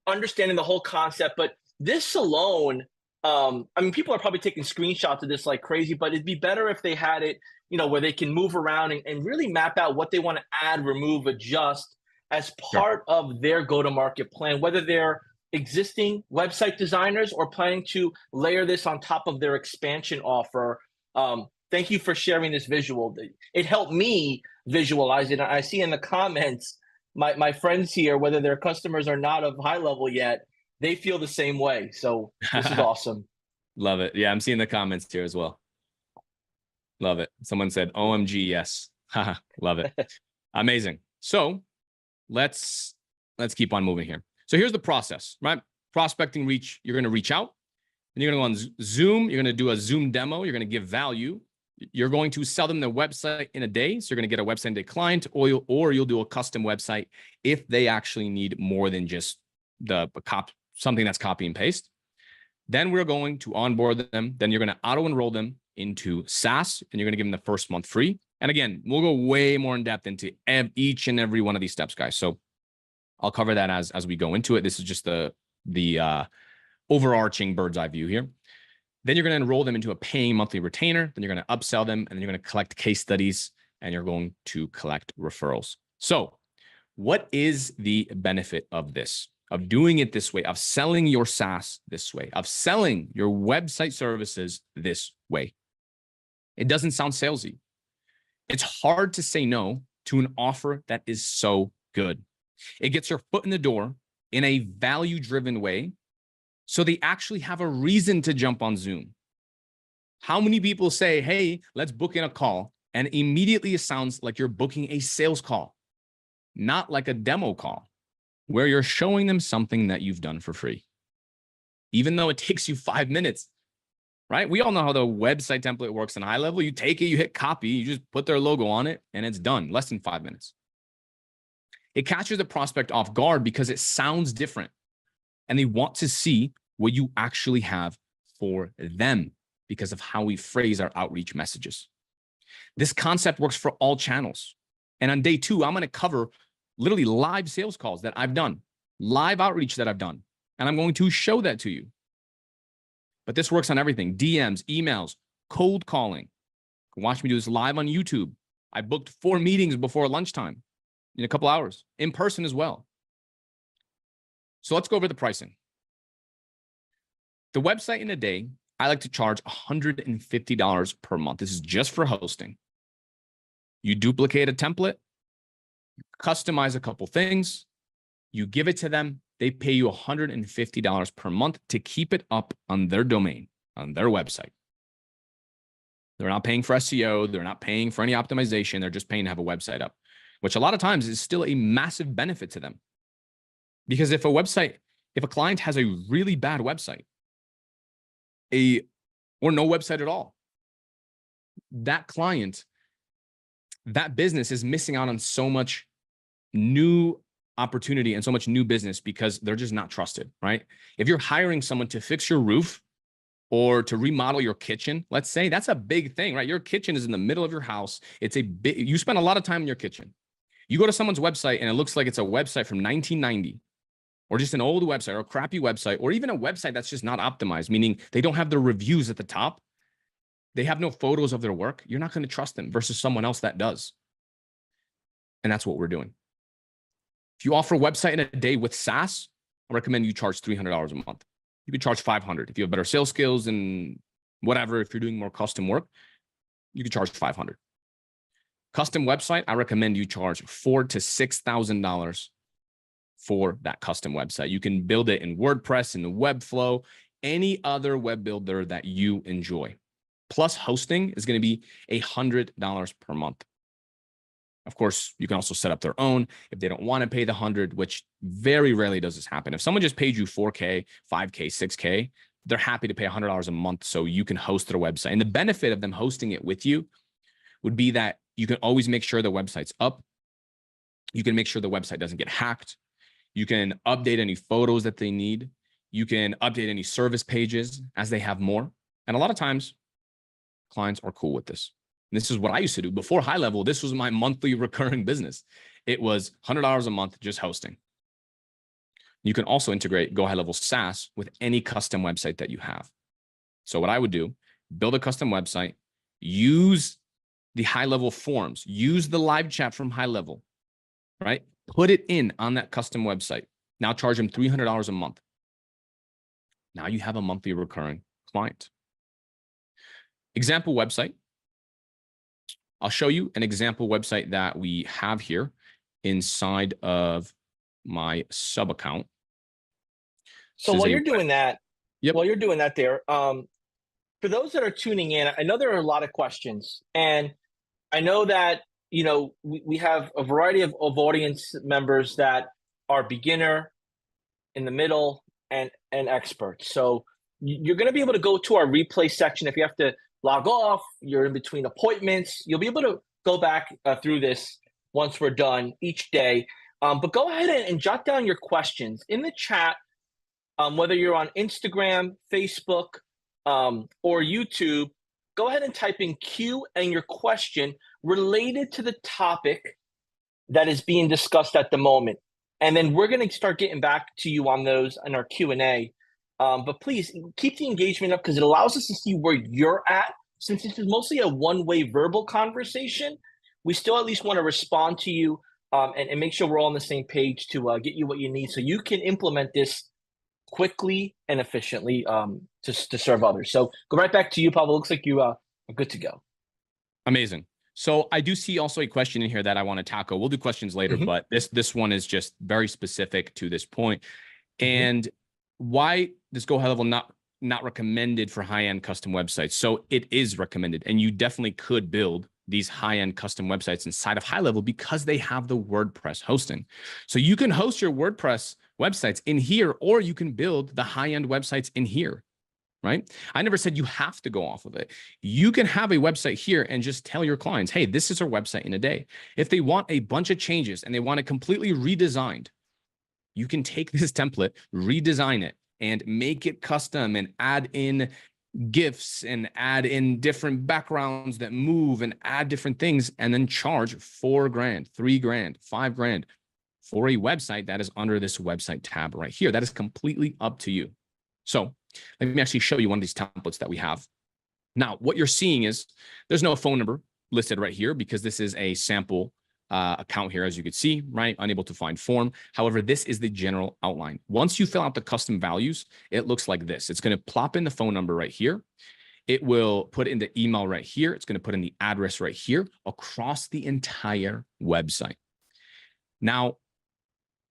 understanding the whole concept. But this alone, I mean, people are probably taking screenshots of this like crazy, but it'd be better if they had it, where they can move around and really map out what they want to add, remove, adjust as part of their go-to-market plan, whether they're existing website designers or planning to layer this on top of their expansion offer. Thank you for sharing this visual. It helped me visualize it. I see in the comments, my friends here, whether they're customers or not of high level yet, they feel the same way. So this is awesome. Love it. Yeah, I'm seeing the comments here as well. Love it. Someone said, OMG, yes. Love it. Amazing. So let's keep on moving here. So here's the process, right? Prospecting reach, you're going to reach out and you're going to go on Zoom. You're going to do a Zoom demo. You're going to give value. You're going to sell them the website in a day. So you're going to get a website in a day client, or you'll do a custom website if they actually need more than just something that's copy and paste. Then we're going to onboard them. Then you're going to auto enroll them into SaaS, and you're going to give them the first month free. And again, we'll go way more in depth into each and every one of these steps, guys. So I'll cover that as we go into it. This is just the overarching bird's eye view here. Then you're going to enroll them into a paying monthly retainer. Then you're going to upsell them, and then you're going to collect case studies, and you're going to collect referrals. So what is the benefit of this? Of doing it this way, of selling your SaaS this way, of selling your website services this way? It doesn't sound salesy. It's hard to say no to an offer that is so good. It gets your foot in the door in a value-driven way, so they actually have a reason to jump on Zoom. How many people say, hey, let's book in a call, and immediately it sounds like you're booking a sales call, not like a demo call, where you're showing them something that you've done for free, even though it takes you 5 minutes, right? We all know how the website template works in high level. You take it, you hit copy, you just put their logo on it, and it's done, less than 5 minutes. It catches the prospect off guard because it sounds different, and they want to see what you actually have for them. because of how we phrase our outreach messages. This concept works for all channels. And on day 2, I'm going to cover literally live sales calls that I've done, live outreach that I've done. And I'm going to show that to you. But this works on everything: DMs, emails, cold calling. You can watch me do this live on YouTube. I booked 4 meetings before lunchtime in a couple hours, in person as well. So let's go over the pricing. The website in a day, I like to charge $150 per month. This is just for hosting. You duplicate a template, you customize a couple things, you give it to them, they pay you $150 per month to keep it up on their domain, on their website. They're not paying for SEO. They're not paying for any optimization. They're just paying to have a website up, which a lot of times is still a massive benefit to them. Because if a client has a really bad website, or no website at all, that client, that business is missing out on so much new opportunity and so much new business because they're just not trusted, right? If you're hiring someone to fix your roof or to remodel your kitchen, let's say, that's a big thing, right? Your kitchen is in the middle of your house. You spend a lot of time in your kitchen. You go to someone's website and it looks like it's a website from 1990, or just an old website or a crappy website, or even a website that's just not optimized, meaning they don't have the reviews at the top. They have no photos of their work. You're not going to trust them versus someone else that does. And that's what we're doing. If you offer a website in a day with SaaS, I recommend you charge $300 a month. You could charge $500. If you have better sales skills and whatever, if you're doing more custom work, you could charge $500. Custom website, I recommend you charge $4,000 to $6,000 for that custom website. You can build it in WordPress, in the Webflow, any other web builder that you enjoy. Plus hosting is going to be $100 per month. Of course, you can also set up their own if they don't want to pay the 100, which very rarely does this happen. If someone just paid you 4K, 5K, 6K, they're happy to pay $100 a month so you can host their website. And the benefit of them hosting it with you would be that you can always make sure the website's up. You can make sure the website doesn't get hacked. You can update any photos that they need. You can update any service pages as they have more. And a lot of times, clients are cool with this. And this is what I used to do. Before High Level, this was my monthly recurring business. It was $100 a month just hosting. You can also integrate Go High Level SaaS with any custom website that you have. So what I would do, build a custom website, use the High Level forms, use the live chat from High Level, right? Put it in on that custom website. Now charge them $300 a month. Now you have a monthly recurring client. Example website. I'll show you an example website that we have here inside of my sub account. So while you're doing that, there, for those that are tuning in, I know there are a lot of questions, and I know that, we have a variety of audience members that are beginner, in the middle, and expert. So you're going to be able to go to our replay section. If you have to log off, you're in between appointments, you'll be able to go back through this once we're done each day. But go ahead and jot down your questions in the chat, whether you're on Instagram, Facebook, or YouTube. Go ahead and type in Q and your question related to the topic that is being discussed at the moment. And then we're going to start getting back to you on those in our Q&A. But please keep the engagement up because it allows us to see where you're at. Since this is mostly a one-way verbal conversation, we still at least want to respond to you and make sure we're all on the same page to get you what you need so you can implement this quickly and efficiently to serve others. So go right back to you, Pavel. Looks like you are good to go. Amazing. So I do see also a question in here that I want to tackle. We'll do questions later, but this one is just very specific to this point. And why this Go High Level not recommended for high-end custom websites? So it is recommended, and you definitely could build these high-end custom websites inside of High Level because they have the WordPress hosting. So you can host your WordPress websites in here, or you can build the high-end websites in here, right? I never said you have to go off of it. You can have a website here and just tell your clients, hey, this is our website in a day. If they want a bunch of changes and they want it completely redesigned, you can take this template, redesign it, and make it custom and add in GIFs and add in different backgrounds that move and add different things and then charge $4 grand, $3 grand, $5 grand for a website that is under this website tab right here. That is completely up to you. So let me actually show you one of these templates that we have. Now, what you're seeing is there's no phone number listed right here because this is a sample account here, as you could see, right? Unable to find form. However, this is the general outline. Once you fill out the custom values, it looks like this. It's going to plop in the phone number right here. It will put in the email right here. It's going to put in the address right here across the entire website. Now,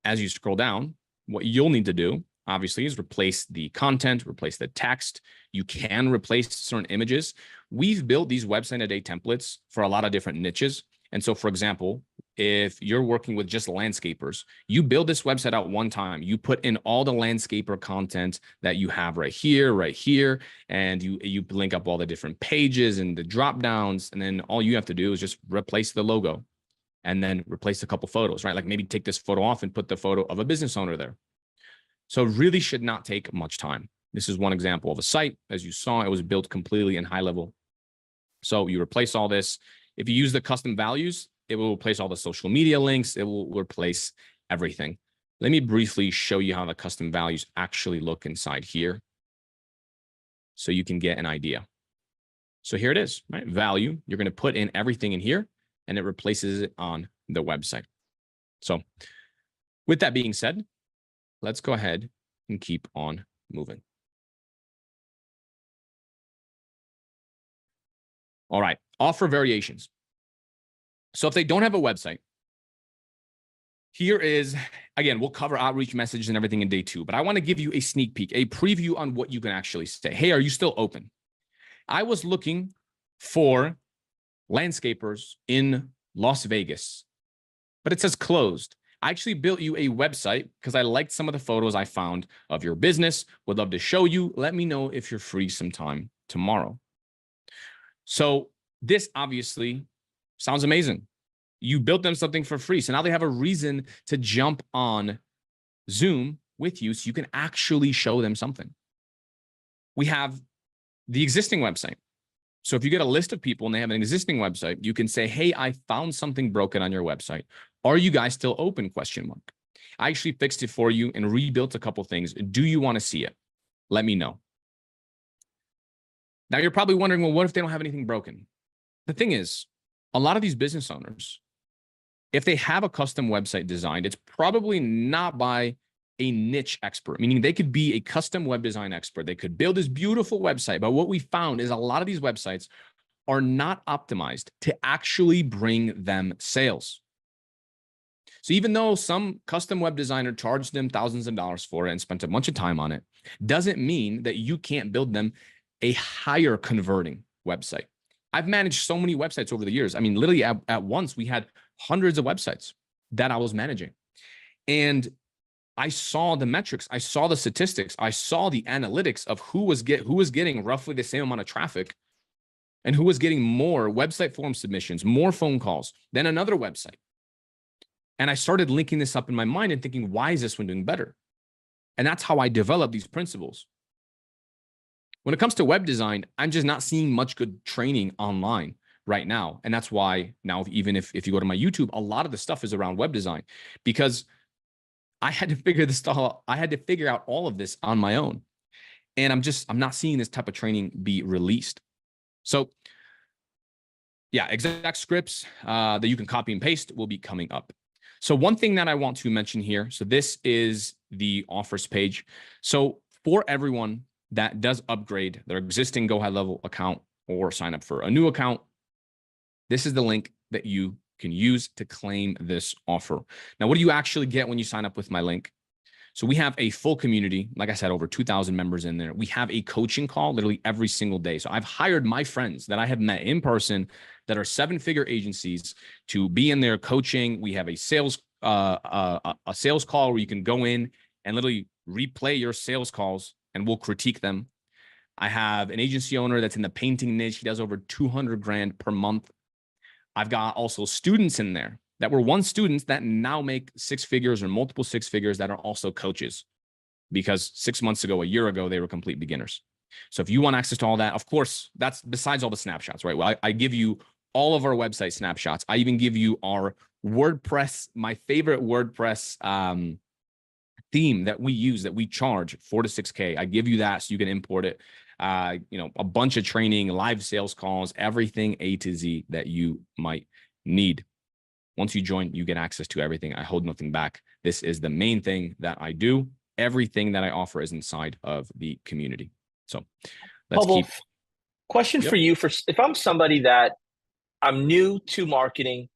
as you scroll down, what you'll need to do, obviously, is replace the content, replace the text. You can replace certain images. We've built these website a day templates for a lot of different niches. And so, for example, if you're working with just landscapers, you build this website out one time. You put in all the landscaper content that you have right here, and you link up all the different pages and the drop downs. And then all you have to do is just replace the logo and then replace a couple photos, right? Like maybe take this photo off and put the photo of a business owner there. So it really should not take much time. This is one example of a site. As you saw, it was built completely in high level. So you replace all this. If you use the custom values, it will replace all the social media links. It will replace everything. Let me briefly show you how the custom values actually look inside here so you can get an idea. So here it is, right? Value. You're going to put in everything in here and it replaces it on the website. So with that being said, let's go ahead and keep on moving. All right, offer variations. So if they don't have a website, here is, again, we'll cover outreach messages and everything in day 2, but I want to give you a sneak peek, a preview on what you can actually say. Hey, are you still open? I was looking for landscapers in Las Vegas, but it says closed. I actually built you a website because I liked some of the photos I found of your business. Would love to show you. Let me know if you're free sometime tomorrow. So this obviously sounds amazing. You built them something for free. So now they have a reason to jump on Zoom with you so you can actually show them something. We have the existing website. So if you get a list of people and they have an existing website, you can say, hey, I found something broken on your website. Are you guys still open? ? I actually fixed it for you and rebuilt a couple things. Do you want to see it? Let me know. Now you're probably wondering, well, what if they don't have anything broken? The thing is, a lot of these business owners, if they have a custom website designed, it's probably not by a niche expert, meaning they could be a custom web design expert. They could build this beautiful website. But what we found is a lot of these websites are not optimized to actually bring them sales. So even though some custom web designer charged them thousands of dollars for it and spent a bunch of time on it, doesn't mean that you can't build them a higher converting website. I've managed so many websites over the years. I mean, literally at once we had hundreds of websites that I was managing. And I saw the metrics, I saw the statistics, I saw the analytics of who was getting roughly the same amount of traffic and who was getting more website form submissions, more phone calls than another website. And I started linking this up in my mind and thinking, why is this one doing better? And that's how I developed these principles. When it comes to web design, I'm just not seeing much good training online right now. And that's why now, even if you go to my YouTube, a lot of the stuff is around web design because I had to figure this stuff out. I had to figure out all of this on my own. And I'm not seeing this type of training be released. So yeah, exact scripts that you can copy and paste will be coming up. So one thing that I want to mention here, so this is the offers page. So for everyone that does upgrade their existing Go High Level account or sign up for a new account, this is the link that you can use to claim this offer. Now, what do you actually get when you sign up with my link? So we have a full community, like I said, over 2,000 members in there. We have a coaching call literally every single day. So I've hired my friends that I have met in person that are 7-figure agencies to be in there coaching. We have a sales call where you can go in and literally replay your sales calls and we'll critique them. I have an agency owner that's in the painting niche. He does over 200 grand per month. I've got also students in there that were once students that now make 6 figures or multiple 6 figures that are also coaches because 6 months ago, a year ago, they were complete beginners. So if you want access to all that, of course, that's besides all the snapshots, right? Well, I give you all of our website snapshots. I even give you our WordPress, my favorite WordPress theme that we use, that we charge 4 to 6K. I give you that so you can import it. A bunch of training, live sales calls, everything A to Z that you might need. Once you join, you get access to everything. I hold nothing back. This is the main thing that I do. Everything that I offer is inside of the community. So let's Pavel, keep. question Yep. for you: for if I'm somebody that I'm new to marketing,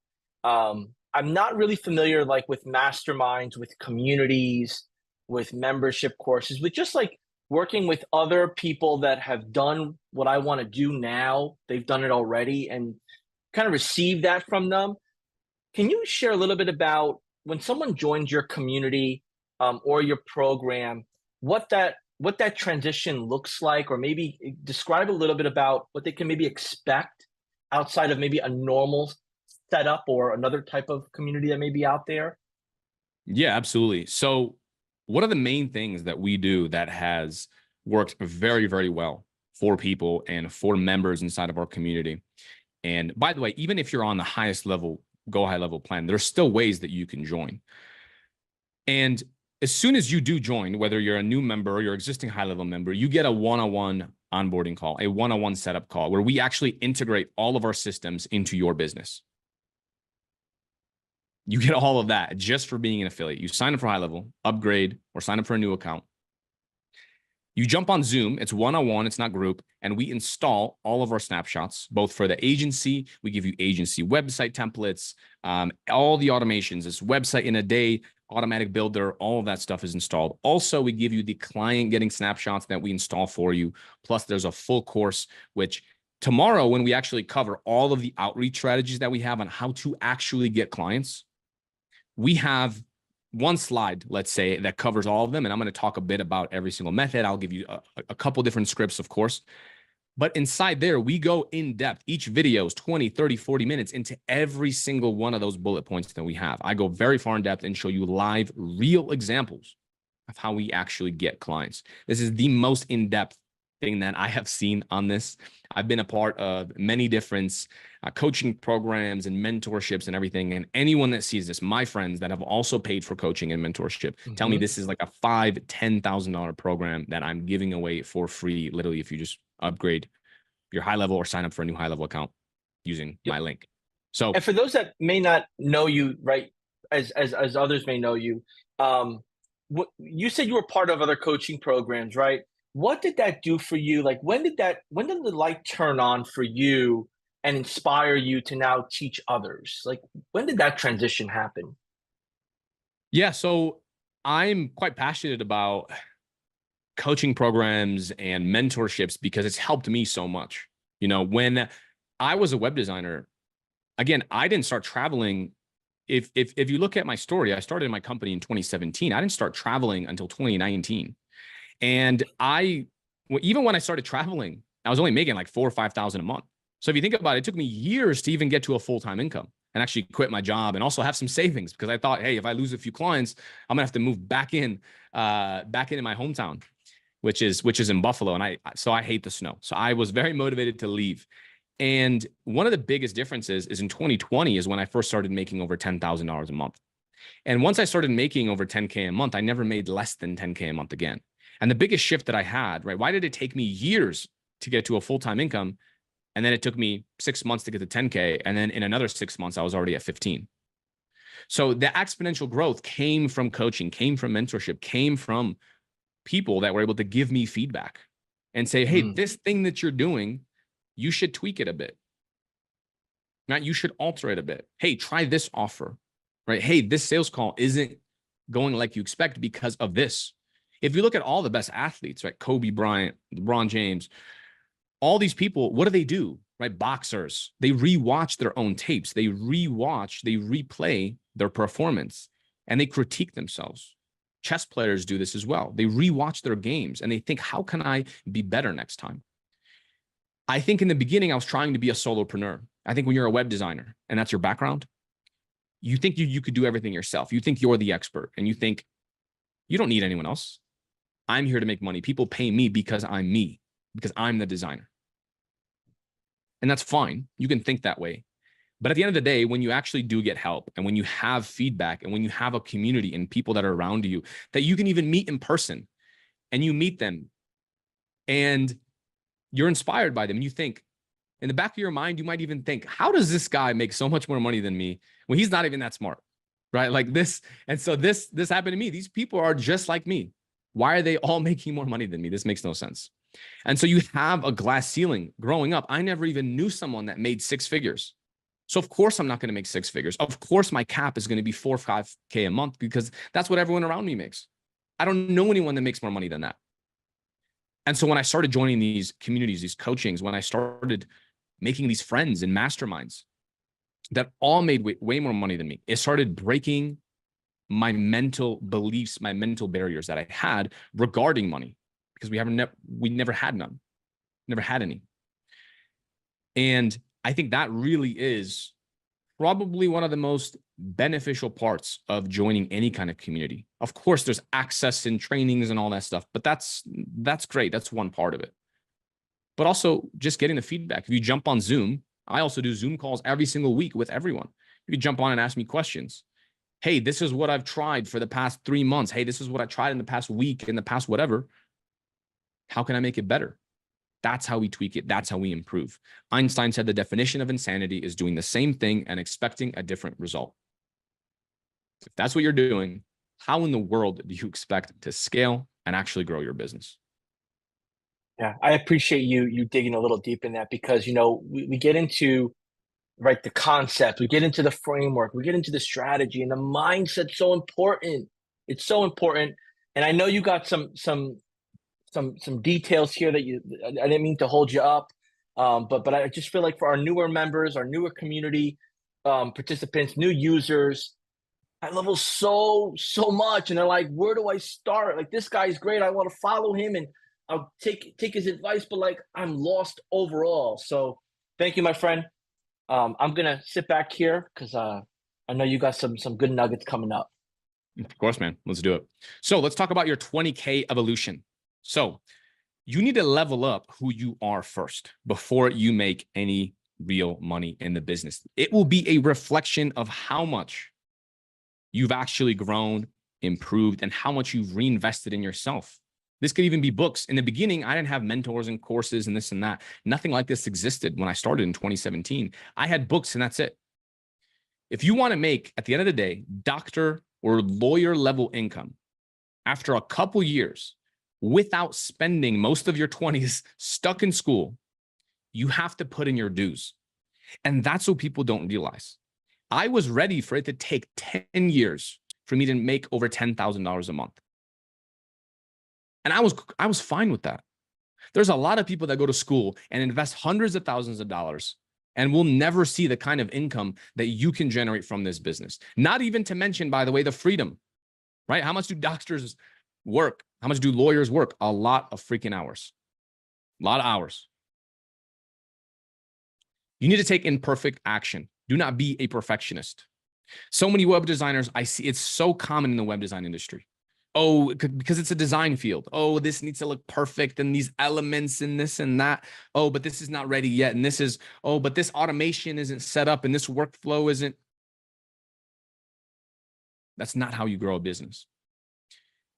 I'm not really familiar like with masterminds, with communities, with membership courses, with just like working with other people that have done what I want to do now. They've done it already and kind of receive that from them. Can you share a little bit about when someone joins your community or your program, what that transition looks like, or maybe describe a little bit about what they can maybe expect outside of maybe a normal setup or another type of community that may be out there? Yeah, absolutely. So one of the main things that we do that has worked very, very well for people and for members inside of our community. And by the way, even if you're on the highest level, go high level plan, there's still ways that you can join. And as soon as you do join, whether you're a new member or your existing high level member, you get a one-on-one onboarding call, a one-on-one setup call where we actually integrate all of our systems into your business. You get all of that just for being an affiliate. You sign up for high level, upgrade, or sign up for a new account. You jump on Zoom, it's one-on-one, it's not group, and we install all of our snapshots, both for the agency, we give you agency website templates, all the automations, this website in a day, automatic builder, all of that stuff is installed. Also, we give you the client getting snapshots that we install for you. Plus, there's a full course, which tomorrow, when we actually cover all of the outreach strategies that we have on how to actually get clients, we have one slide, let's say, that covers all of them. And I'm going to talk a bit about every single method. I'll give you a couple different scripts, of course. But inside there, we go in depth. Each video is 20, 30, 40 minutes into every single one of those bullet points that we have. I go very far in depth and show you live, real examples of how we actually get clients. This is the most in-depth thing that I have seen on this. I've been a part of many different coaching programs and mentorships and everything. And anyone that sees this, my friends that have also paid for coaching and mentorship, tell me this is like a $5,000, $10,000 program that I'm giving away for free, literally, if you just upgrade your high level or sign up for a new high level account using my link. So, And for those that may not know you, right, as others may know you, you said you were part of other coaching programs, right? What did that do for you? Like, when did the light turn on for you and inspire you to now teach others? Like, when did that transition happen? yeah, so I'm quite passionate about coaching programs and mentorships because it's helped me so much. When I was a web designer, again, I didn't start traveling. If you look at my story, I started my company in 2017. I didn't start traveling until 2019. And even when I started traveling, I was only making like 4,000 or 5,000 a month. So if you think about it, it took me years to even get to a full-time income and actually quit my job and also have some savings, because I thought, hey, if I lose a few clients, I'm gonna have to move back into my hometown, which is in Buffalo. And I hate the snow. So I was very motivated to leave. And one of the biggest differences is in 2020 is when I first started making over $10,000 a month. And once I started making over 10K a month, I never made less than 10K a month again. And the biggest shift that I had, right? Why did it take me years to get to a full-time income? And then it took me 6 months to get to 10K. And then in another 6 months, I was already at 15. So the exponential growth came from coaching, came from mentorship, came from people that were able to give me feedback and say, hey, this thing that you're doing, you should tweak it a bit. Right? You should alter it a bit. Hey, try this offer, right? Hey, this sales call isn't going like you expect because of this. If you look at all the best athletes, right? Kobe Bryant, LeBron James, all these people, what do? Right? Boxers, they rewatch their own tapes. They replay their performance and they critique themselves. Chess players do this as well. They rewatch their games and they think, how can I be better next time? I think in the beginning, I was trying to be a solopreneur. I think when you're a web designer and that's your background, you think you could do everything yourself. You think you're the expert and you think you don't need anyone else. I'm here to make money. People pay me because I'm me. because I'm the designer. And that's fine. You can think that way. But at the end of the day, when you actually do get help and when you have feedback and when you have a community and people that are around you that you can even meet in person, and you meet them and you're inspired by them, and you think, in the back of your mind, you might even think, how does this guy make so much more money than me when he's not even that smart, right? Like this. And so this happened to me. These people are just like me. Why are they all making more money than me? This makes no sense. And so you have a glass ceiling. Growing up, I never even knew someone that made 6 figures. So of course, I'm not going to make 6 figures. Of course, my cap is going to be 4 or 5K a month because that's what everyone around me makes. I don't know anyone that makes more money than that. And so when I started joining these communities, these coachings, when I started making these friends and masterminds that all made way more money than me, it started breaking my mental beliefs, my mental barriers that I had regarding money, because we never had none, never had any. And I think that really is probably one of the most beneficial parts of joining any kind of community. Of course, there's access and trainings and all that stuff, but that's great. That's one part of it. But also just getting the feedback. If you jump on Zoom, I also do Zoom calls every single week with everyone. You can jump on and ask me questions. Hey, this is what I've tried for the past 3 months. Hey, this is what I tried in the past week, in the past whatever. How can I make it better? That's how we tweak it. That's how we improve. Einstein said the definition of insanity is doing the same thing and expecting a different result. If that's what you're doing, how in the world do you expect to scale and actually grow your business? Yeah, I appreciate you digging a little deep in that, because we get into, right, the concept, we get into the framework, we get into the strategy, and the mindset's so important. It's so important. And I know you got some details here that I didn't mean to hold you up, but I just feel like for our newer members, our newer community participants, new users, I level so much, and they're like, where do I start? Like, this guy's great, I want to follow him, and I'll take his advice, but like, I'm lost overall. So thank you, my friend. I'm gonna sit back here because I know you got some good nuggets coming up. Of course, man. Let's do it. So let's talk about your 20K evolution. So you need to level up who you are first before you make any real money in the business. It will be a reflection of how much you've actually grown, improved, and how much you've reinvested in yourself. This could even be books. In the beginning, I didn't have mentors and courses and this and that. Nothing like this existed when I started in 2017. I had books and that's it. If you want to make, at the end of the day, doctor or lawyer level income after a couple years without spending most of your 20s stuck in school, you have to put in your dues. And that's what people don't realize. I was ready for it to take 10 years for me to make over $10,000 a month. And I was fine with that. There's a lot of people that go to school and invest hundreds of thousands of dollars and will never see the kind of income that you can generate from this business. Not even to mention, by the way, the freedom, right? How much do doctors work? How much do lawyers work? A lot of freaking hours. A lot of hours. You need to take imperfect action. Do not be a perfectionist. So many web designers, I see, it's so common in the web design industry. Oh, because it's a design field. Oh, this needs to look perfect and these elements and this and that. Oh, but this is not ready yet. And this is, oh, but this automation isn't set up and this workflow isn't. That's not how you grow a business.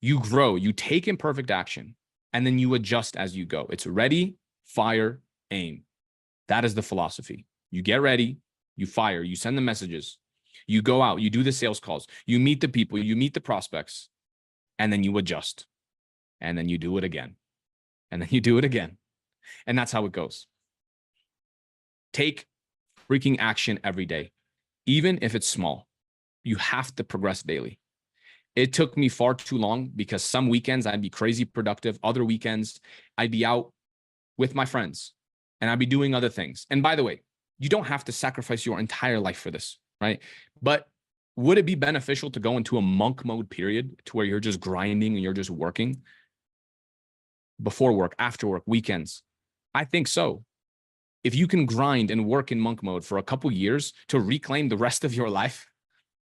You grow, you take imperfect action, and then you adjust as you go. It's ready, fire, aim. That is the philosophy. You get ready, you fire, you send the messages, you go out, you do the sales calls, you meet the people, you meet the prospects, and then you adjust. And then you do it again. And then you do it again. And that's how it goes. Take freaking action every day, even if it's small. You have to progress daily. It took me far too long because some weekends I'd be crazy productive. Other weekends I'd be out with my friends and I'd be doing other things. And by the way, you don't have to sacrifice your entire life for this, right? But would it be beneficial to go into a monk mode period to where you're just grinding and you're just working before work, after work, weekends? I think so. If you can grind and work in monk mode for a couple years to reclaim the rest of your life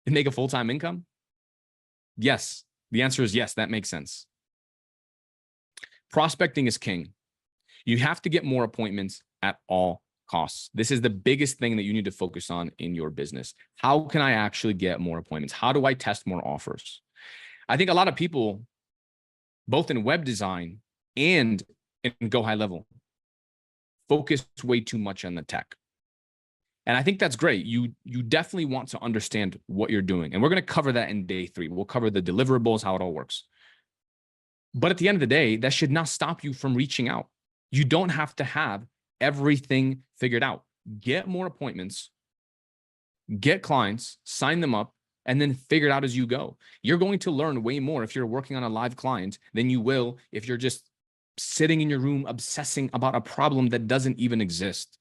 and make a full-time income, yes. The answer is yes, that makes sense. Prospecting is king. You have to get more appointments at all costs. This is the biggest thing that you need to focus on in your business. How can I actually get more appointments? How do I test more offers? I think a lot of people, both in web design and in Go High Level, focus way too much on the tech. And I think that's great. You definitely want to understand what you're doing. And we're going to cover that in day 3. We'll cover the deliverables, how it all works. But at the end of the day, that should not stop you from reaching out. You don't have to have everything figured out. Get more appointments, get clients, sign them up, and then figure it out as you go. You're going to learn way more if you're working on a live client than you will if you're just sitting in your room obsessing about a problem that doesn't even exist.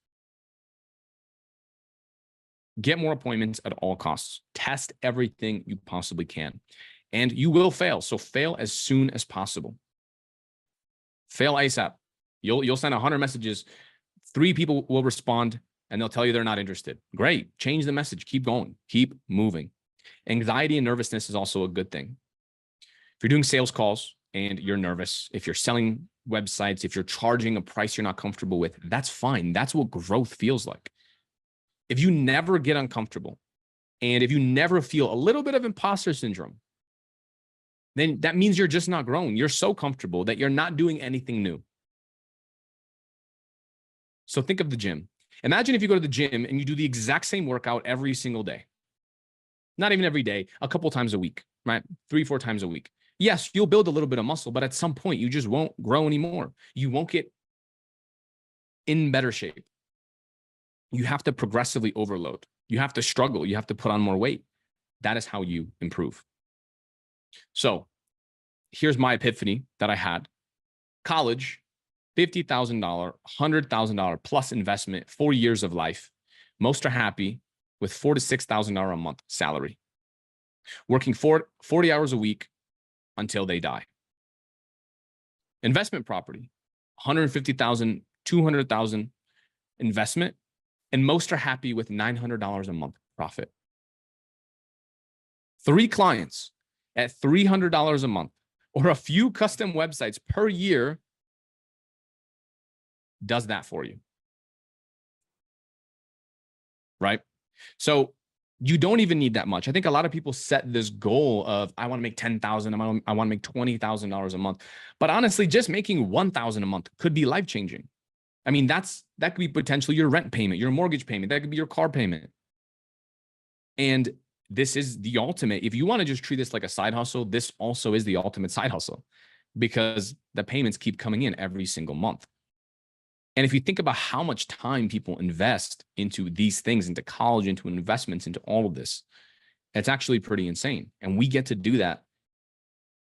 Get more appointments at all costs. Test everything you possibly can. And you will fail. So fail as soon as possible. Fail ASAP. You'll send 100 messages. 3 people will respond and they'll tell you they're not interested. Great. Change the message. Keep going. Keep moving. Anxiety and nervousness is also a good thing. If you're doing sales calls and you're nervous, if you're selling websites, if you're charging a price you're not comfortable with, that's fine. That's what growth feels like. If you never get uncomfortable and if you never feel a little bit of imposter syndrome, then that means you're just not growing. You're so comfortable that you're not doing anything new. So think of the gym. Imagine if you go to the gym and you do the exact same workout every single day. Not even every day, a couple times a week, right? 3-4 times a week. Yes, you'll build a little bit of muscle, but at some point you just won't grow anymore. You won't get in better shape. You have to progressively overload. You have to struggle. You have to put on more weight. That is how you improve. So here's my epiphany that I had. College, $50,000, $100,000 plus investment, 4 years of life. Most are happy with $4,000 to $6,000 a month salary. Working 40 hours a week until they die. Investment property, $150,000, $200,000 investment, and most are happy with $900 a month profit. 3 clients at $300 a month or a few custom websites per year does that for you, right? So you don't even need that much. I think a lot of people set this goal of, I want to make $10,000, I want to make $20,000 a month. But honestly, just making $1,000 a month could be life-changing. I mean, that could be potentially your rent payment, your mortgage payment, that could be your car payment. And this is the ultimate. If you want to just treat this like a side hustle, this also is the ultimate side hustle because the payments keep coming in every single month. And if you think about how much time people invest into these things, into college, into investments, into all of this, it's actually pretty insane. And we get to do that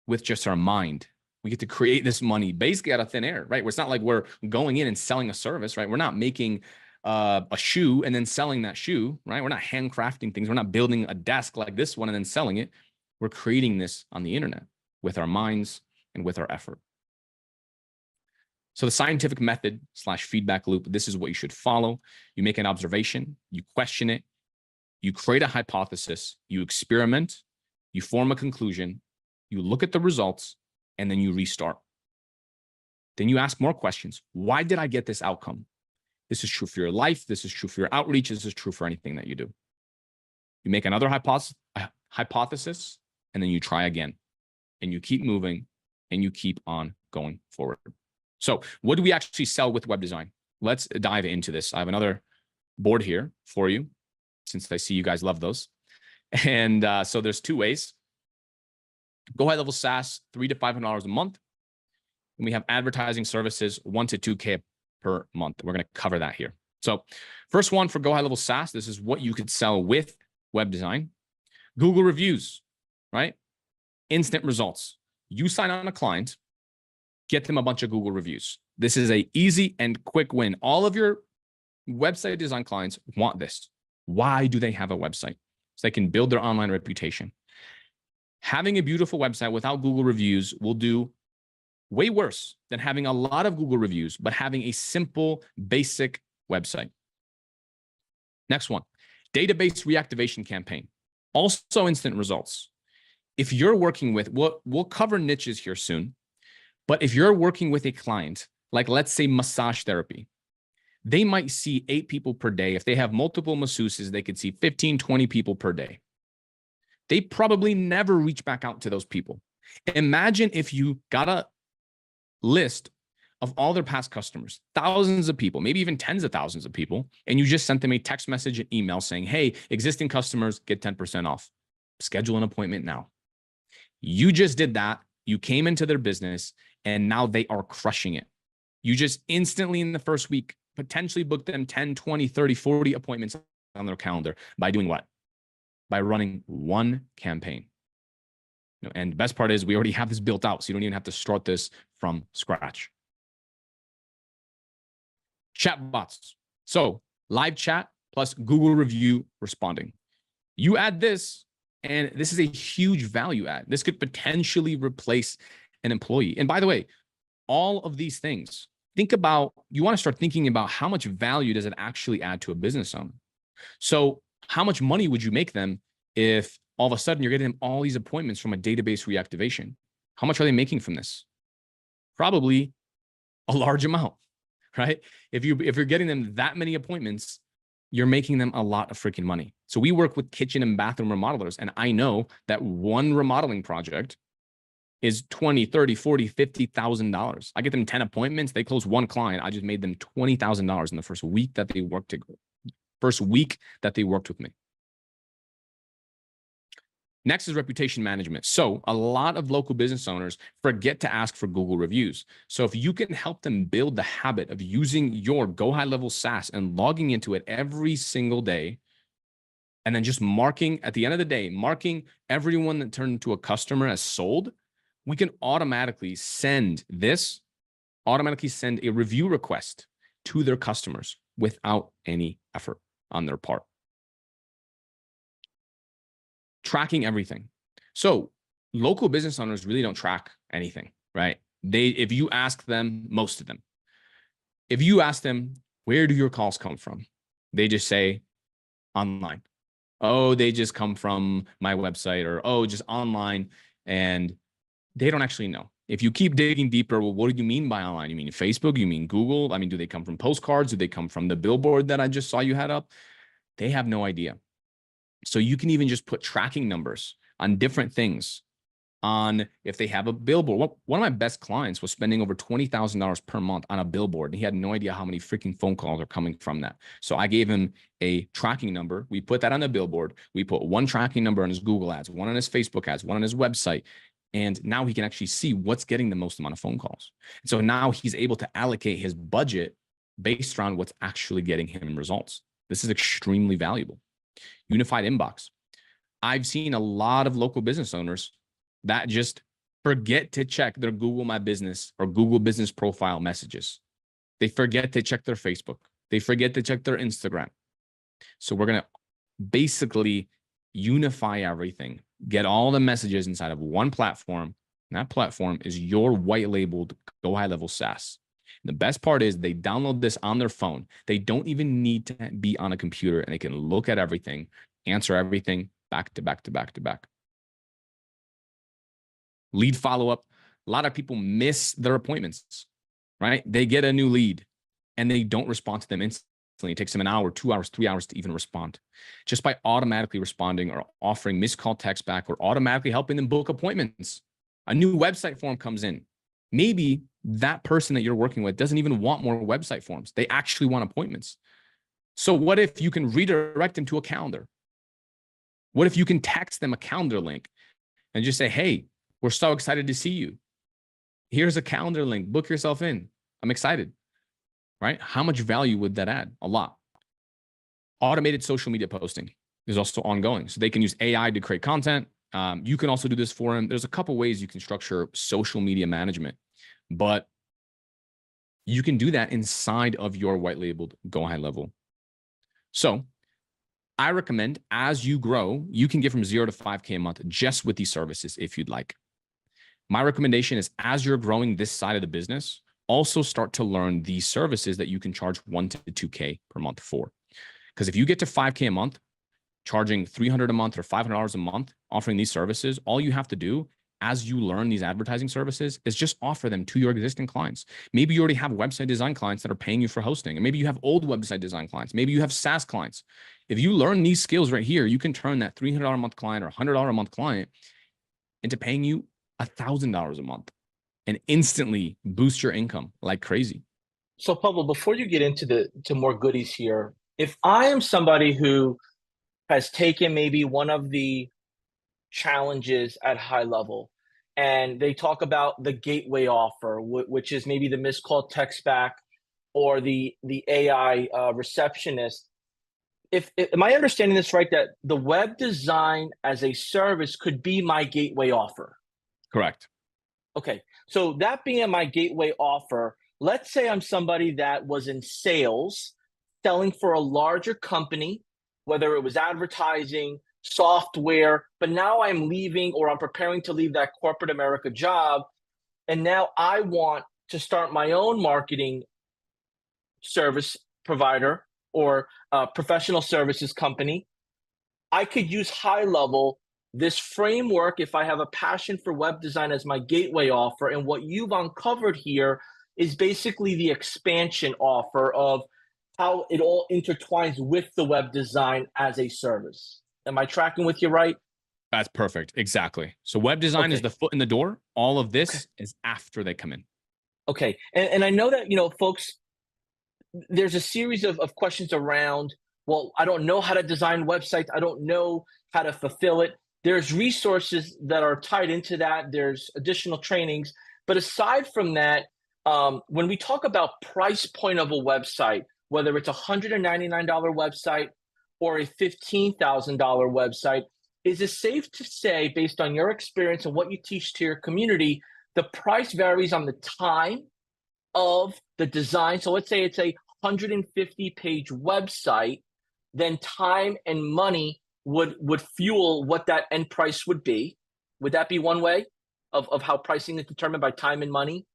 with just our mind. We get to create this money basically out of thin air, right? Where it's not like we're going in and selling a service, right? We're not making a shoe and then selling that shoe, right? We're not handcrafting things. We're not building a desk like this one and then selling it. We're creating this on the internet with our minds and with our effort. So the scientific method / feedback loop, this is what you should follow. You make an observation, you question it, you create a hypothesis, you experiment, you form a conclusion, you look at the results, and then you restart. Then you ask more questions. Why did I get this outcome? This is true for your life. This is true for your outreach. This is true for anything that you do. You make another hypothesis, and then you try again. And you keep moving, and you keep on going forward. So what do we actually sell with web design? Let's dive into this. I have another board here for you, since I see you guys love those. And so there's 2 ways. Go high level SaaS, $300 to $500 a month. And we have advertising services, $1,000 to $2,000 per month. We're going to cover that here. So first one for Go High Level SaaS, this is what you could sell with web design. Google reviews, right? Instant results. You sign on a client, get them a bunch of Google reviews. This is an easy and quick win. All of your website design clients want this. Why do they have a website? So they can build their online reputation. Having a beautiful website without Google reviews will do way worse than having a lot of Google reviews, but having a simple, basic website. Next one, database reactivation campaign. Also instant results. If you're working with, we'll cover niches here soon, but if you're working with a client like let's say massage therapy. They might see 8 people per day. If they have multiple masseuses, they could see 15, 20 people per day. They probably never reach back out to those people. Imagine if you got a list of all their past customers, thousands of people, maybe even tens of thousands of people, and you just sent them a text message and email saying, hey, existing customers get 10% off. Schedule an appointment now. You just did that. You came into their business and now they are crushing it. You just instantly in the first week potentially booked them 10, 20, 30, 40 appointments on their calendar by doing what? By running one campaign. And the best part is we already have this built out, so you don't even have to start this from scratch. Chat bots. So live chat plus Google review responding. You add this, and this is a huge value add. This could potentially replace an employee. And by the way, all of these things, think about, you want to start thinking about how much value does it actually add to a business owner? So how much money would you make them if all of a sudden you're getting them all these appointments from a database reactivation? How much are they making from this? Probably a large amount, right? If you're getting them that many appointments, you're making them a lot of freaking money. So we work with kitchen and bathroom remodelers, and I know that one remodeling project is $20, $30, $40, $50,000. I get them 10 appointments. They close one client. I just made them $20,000 in the first week that they worked with me. Next is reputation management. So a lot of local business owners forget to ask for Google reviews. So if you can help them build the habit of using your Go High Level SaaS and logging into it every single day, and then just marking at the end of the day, marking everyone that turned into a customer as sold, we can automatically send a review request to their customers without any effort on their part. Tracking everything. So local business owners really don't track anything, right? If you ask them, most of them, if you ask them, where do your calls come from? They just say online. Oh, they just come from my website, or, oh, just online. And they don't actually know. If you keep digging deeper, well, what do you mean by online? You mean Facebook? You mean Google? I mean, do they come from postcards? Do they come from the billboard that I just saw you had up? They have no idea. So you can even just put tracking numbers on different things, on if they have a billboard. One of my best clients was spending over $20,000 per month on a billboard, and he had no idea how many freaking phone calls are coming from that. So I gave him a tracking number. We put that on the billboard. We put one tracking number on his Google ads, one on his Facebook ads, one on his website. And now he can actually see what's getting the most amount of phone calls. So now he's able to allocate his budget based around what's actually getting him results. This is extremely valuable. Unified inbox. I've seen a lot of local business owners that just forget to check their Google My Business or Google Business Profile messages. They forget to check their Facebook. They forget to check their Instagram. So we're going to basically unify everything, get all the messages inside of one platform. And that platform is your white labeled Go High Level SaaS. And the best part is they download this on their phone. They don't even need to be on a computer, and they can look at everything, answer everything back to back to back to back. Lead follow-up. A lot of people miss their appointments, right? They get a new lead and they don't respond to them instantly. It takes them an hour, 2 hours, 3 hours to even respond. Just by automatically responding or offering missed call text back, or automatically helping them book appointments. A new website form comes in. Maybe that person that you're working with doesn't even want more website forms. They actually want appointments. So what if you can redirect them to a calendar? What if you can text them a calendar link and just say, hey, we're so excited to see you. Here's a calendar link. Book yourself in. I'm excited, right? How much value would that add? A lot. Automated social media posting is also ongoing. So they can use AI to create content. You can also do this for them. There's a couple ways you can structure social media management, but you can do that inside of your white labeled Go High Level. So I recommend, as you grow, you can get from 0 to 5K a month just with these services if you'd like. My recommendation is, as you're growing this side of the business, also start to learn these services that you can charge 1 to 2K per month for. Because if you get to 5K a month, charging $300 a month or $500 a month, offering these services, all you have to do as you learn these advertising services is just offer them to your existing clients. Maybe you already have website design clients that are paying you for hosting, and maybe you have old website design clients. Maybe you have SaaS clients. If you learn these skills right here, you can turn that $300 a month client or $100 a month client into paying you $1,000 a month and instantly boost your income like crazy. So, Pavel, before you get into more goodies here, if I am somebody who has taken maybe one of the challenges at high level, and they talk about the gateway offer, which is maybe the miscalled text back or the AI receptionist. If am I understanding this right, that the web design as a service could be my gateway offer? Correct. Okay, so that being my gateway offer, let's say I'm somebody that was in sales, selling for a larger company, whether it was advertising, software, but now I'm leaving or I'm preparing to leave that corporate America job. And now I want to start my own marketing service provider or professional services company. I could use high level this framework if I have a passion for web design as my gateway offer. And what you've uncovered here is basically the expansion offer of how it all intertwines with the web design as a service. Am I tracking with you right? That's perfect. Exactly. So web design is Okay. the foot in the door. All of Okay. this is after they come in. Okay. And I know that, folks, there's a series of questions around, well, I don't know how to design websites. I don't know how to fulfill it. There's resources that are tied into that. There's additional trainings. But aside from that, when we talk about price point of a website, whether it's a $199 website or a $15,000 website, is it safe to say, based on your experience and what you teach to your community, the price varies on the time of the design? So let's say it's a 150-page website, then time and money would fuel what that end price would be. Would that be one way of how pricing is determined, by time and money,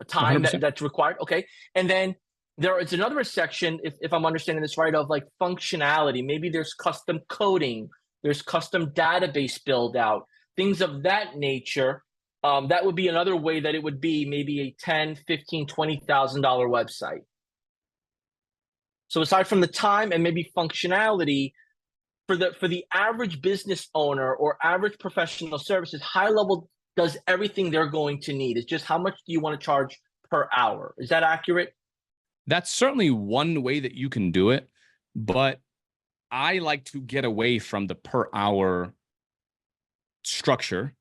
time 100%. that's required? Okay. And then there is another section, if I'm understanding this right, of like functionality. Maybe there's custom coding, there's custom database build out, things of that nature. That would be another way that it would be maybe a $10, $15, $20,000 website. So aside from the time and maybe functionality, for the average business owner or average professional services, high level does everything they're going to need. It's just how much do you want to charge per hour? Is that accurate? That's certainly one way that you can do it, but I like to get away from the per hour structure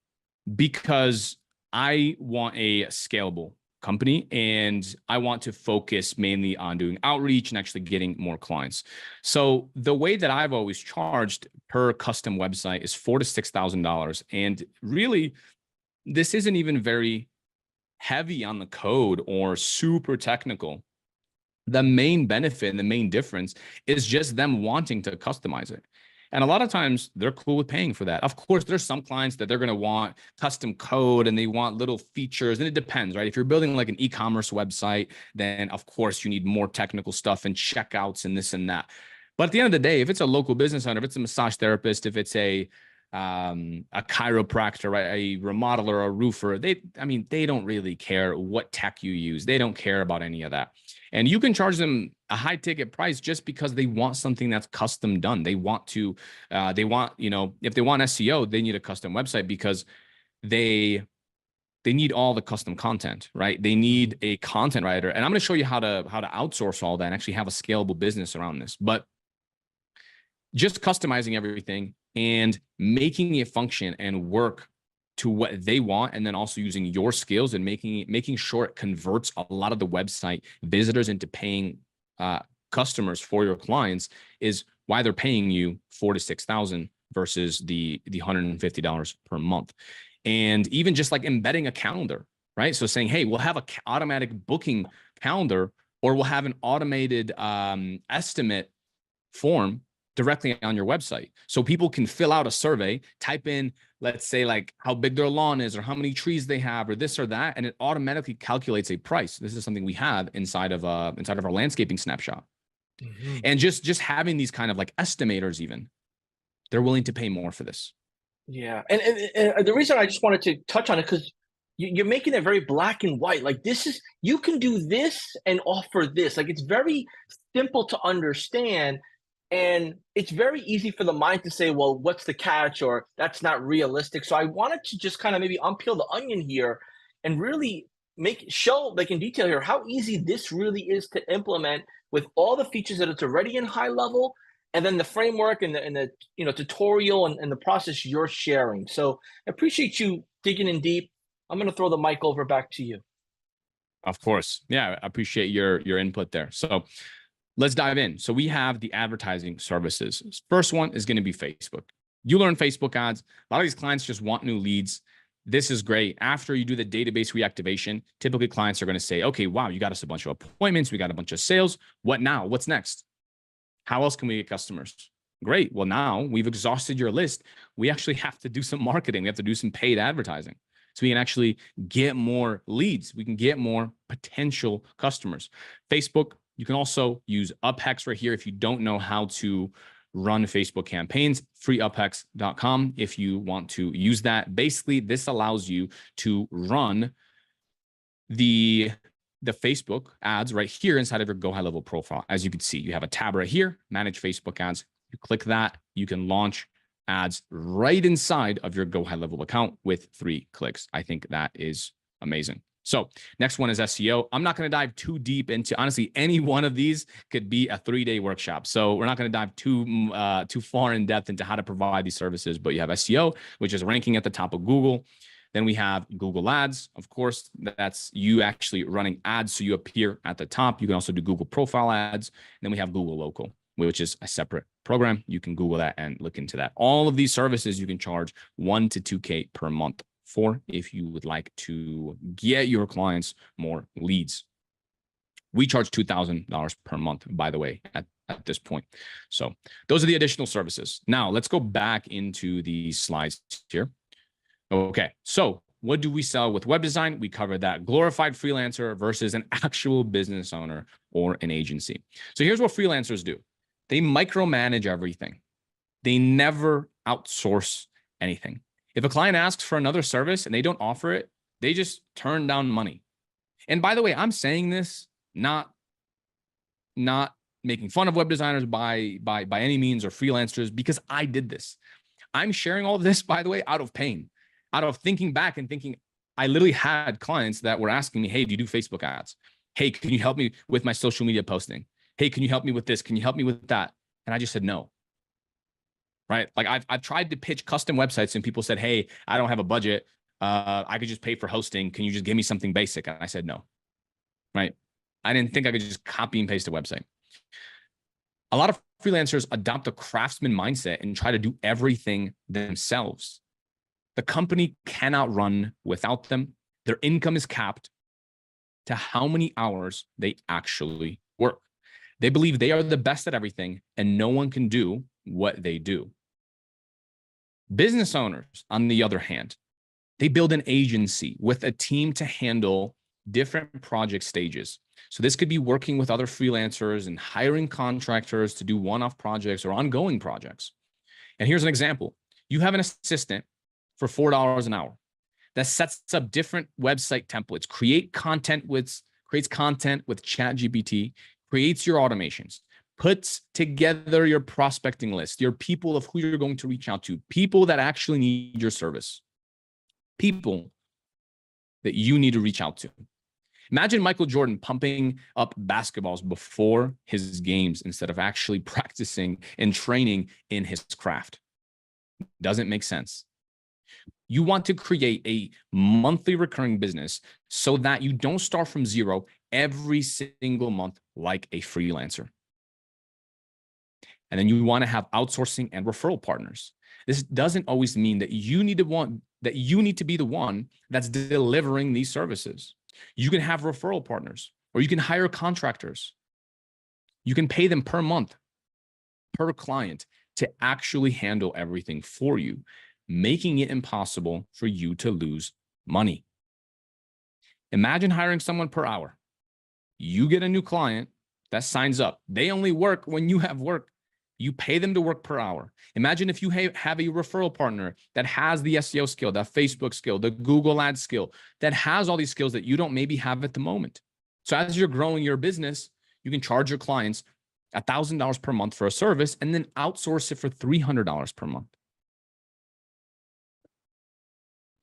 because I want a scalable company and I want to focus mainly on doing outreach and actually getting more clients. So the way that I've always charged per custom website is $4,000 to $6,000. And really, this isn't even very heavy on the code or super technical. The main benefit and the main difference is just them wanting to customize it. And a lot of times they're cool with paying for that. Of course, there's some clients that they're going to want custom code and they want little features. And it depends, right? If you're building like an e-commerce website, then of course you need more technical stuff and checkouts and this and that. But at the end of the day, if it's a local business owner, if it's a massage therapist, if it's a chiropractor, right, a remodeler, a roofer, they don't really care what tech you use. They don't care about any of that. And you can charge them a high ticket price just because they want something that's custom done. They want to, if they want SEO, they need a custom website because they need all the custom content, right? They need a content writer. And I'm going to show you how to outsource all that and actually have a scalable business around this. But just customizing everything and making it function and work to what they want, and then also using your skills and making sure it converts a lot of the website visitors into paying customers for your clients is why they're paying you $4,000 to $6,000 versus the $150 per month. And even just like embedding a calendar, right? So saying, hey, we'll have an automatic booking calendar, or we'll have an automated estimate form directly on your website. So people can fill out a survey, type in, let's say, like how big their lawn is or how many trees they have or this or that, and it automatically calculates a price. This is something we have inside of our landscaping snapshot. Mm-hmm. And just having these kind of like estimators, even, they're willing to pay more for this. Yeah, and the reason I just wanted to touch on it because you're making it very black and white. Like this is you can do this and offer this. Like it's very simple to understand, and it's very easy for the mind to say, "Well, what's the catch?" or "That's not realistic." So I wanted to just kind of maybe unpeel the onion here and really make show like in detail here how easy this really is to implement with all the features that it's already in high level and then the framework and the tutorial and the process you're sharing. So I appreciate you digging in deep. I'm going to throw the mic over back to you. Of course. Yeah, I appreciate your input there. So let's dive in. So we have the advertising services. First one is going to be Facebook. You learn Facebook ads. A lot of these clients just want new leads. This is great. After you do the database reactivation, typically clients are going to say, okay, wow, you got us a bunch of appointments. We got a bunch of sales. What now? What's next? How else can we get customers? Great. Well, now we've exhausted your list. We actually have to do some marketing. We have to do some paid advertising so we can actually get more leads. We can get more potential customers. Facebook, you can also use UpHex right here if you don't know how to run Facebook campaigns, freeuphex.com if you want to use that. Basically, this allows you to run the Facebook ads right here inside of your Go High Level profile. As you can see, you have a tab right here, manage Facebook ads. You click that, you can launch ads right inside of your Go High Level account with 3 clicks. I think that is amazing. So next one is SEO. I'm not going to dive too deep into, honestly, any one of these could be a 3-day workshop. So we're not going to dive too far in depth into how to provide these services, but you have SEO, which is ranking at the top of Google. Then we have Google Ads. Of course, that's you actually running ads so you appear at the top. You can also do Google Profile Ads. And then we have Google Local, which is a separate program. You can Google that and look into that. All of these services you can charge $1,000 to $2,000 per month for if you would like to get your clients more leads. We charge $2,000 per month, by the way, at this point. So those are the additional services. Now let's go back into the slides here. Okay, so what do we sell with web design? We covered that glorified freelancer versus an actual business owner or an agency. So here's what freelancers do. They micromanage everything. They never outsource anything. If a client asks for another service and they don't offer it, they just turn down money. And by the way, I'm saying this not making fun of web designers by any means or freelancers because I did this. I'm sharing all of this, by the way, out of pain. Out of thinking back and thinking, I literally had clients that were asking me, hey, do you do Facebook ads? Hey, can you help me with my social media posting? Hey, can you help me with this? Can you help me with that? And I just said no. Right? Like I've tried to pitch custom websites and people said, hey, I don't have a budget. I could just pay for hosting. Can you just give me something basic? And I said no. Right? I didn't think I could just copy and paste a website. A lot of freelancers adopt a craftsman mindset and try to do everything themselves. The company cannot run without them. Their income is capped to how many hours they actually work. They believe they are the best at everything and no one can do what they do. Business owners, on the other hand, they build an agency with a team to handle different project stages. So this could be working with other freelancers and hiring contractors to do one-off projects or ongoing projects. And here's an example. You have an assistant for $4 an hour that sets up different website templates, creates content with ChatGPT, creates your automations, puts together your prospecting list, your people of who you're going to reach out to, people that actually need your service, people that you need to reach out to. Imagine Michael Jordan pumping up basketballs before his games instead of actually practicing and training in his craft. Doesn't make sense. You want to create a monthly recurring business so that you don't start from zero every single month like a freelancer. And then you want to have outsourcing and referral partners. This doesn't always mean that you need to be the one that's delivering these services. You can have referral partners, or you can hire contractors. You can pay them per month, per client, to actually handle everything for you, making it impossible for you to lose money. Imagine hiring someone per hour. You get a new client that signs up. They only work when you have work. You pay them to work per hour. Imagine if you have a referral partner that has the SEO skill, that Facebook skill, the Google Ads skill, that has all these skills that you don't maybe have at the moment. So as you're growing your business, you can charge your clients $1,000 per month for a service and then outsource it for $300 per month.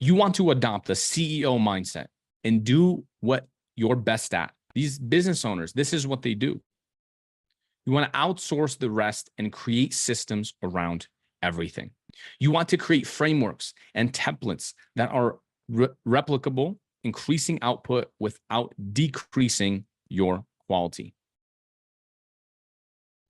You want to adopt the CEO mindset and do what you're best at. These business owners, this is what they do. You want to outsource the rest and create systems around everything. You want to create frameworks and templates that are replicable, increasing output without decreasing your quality.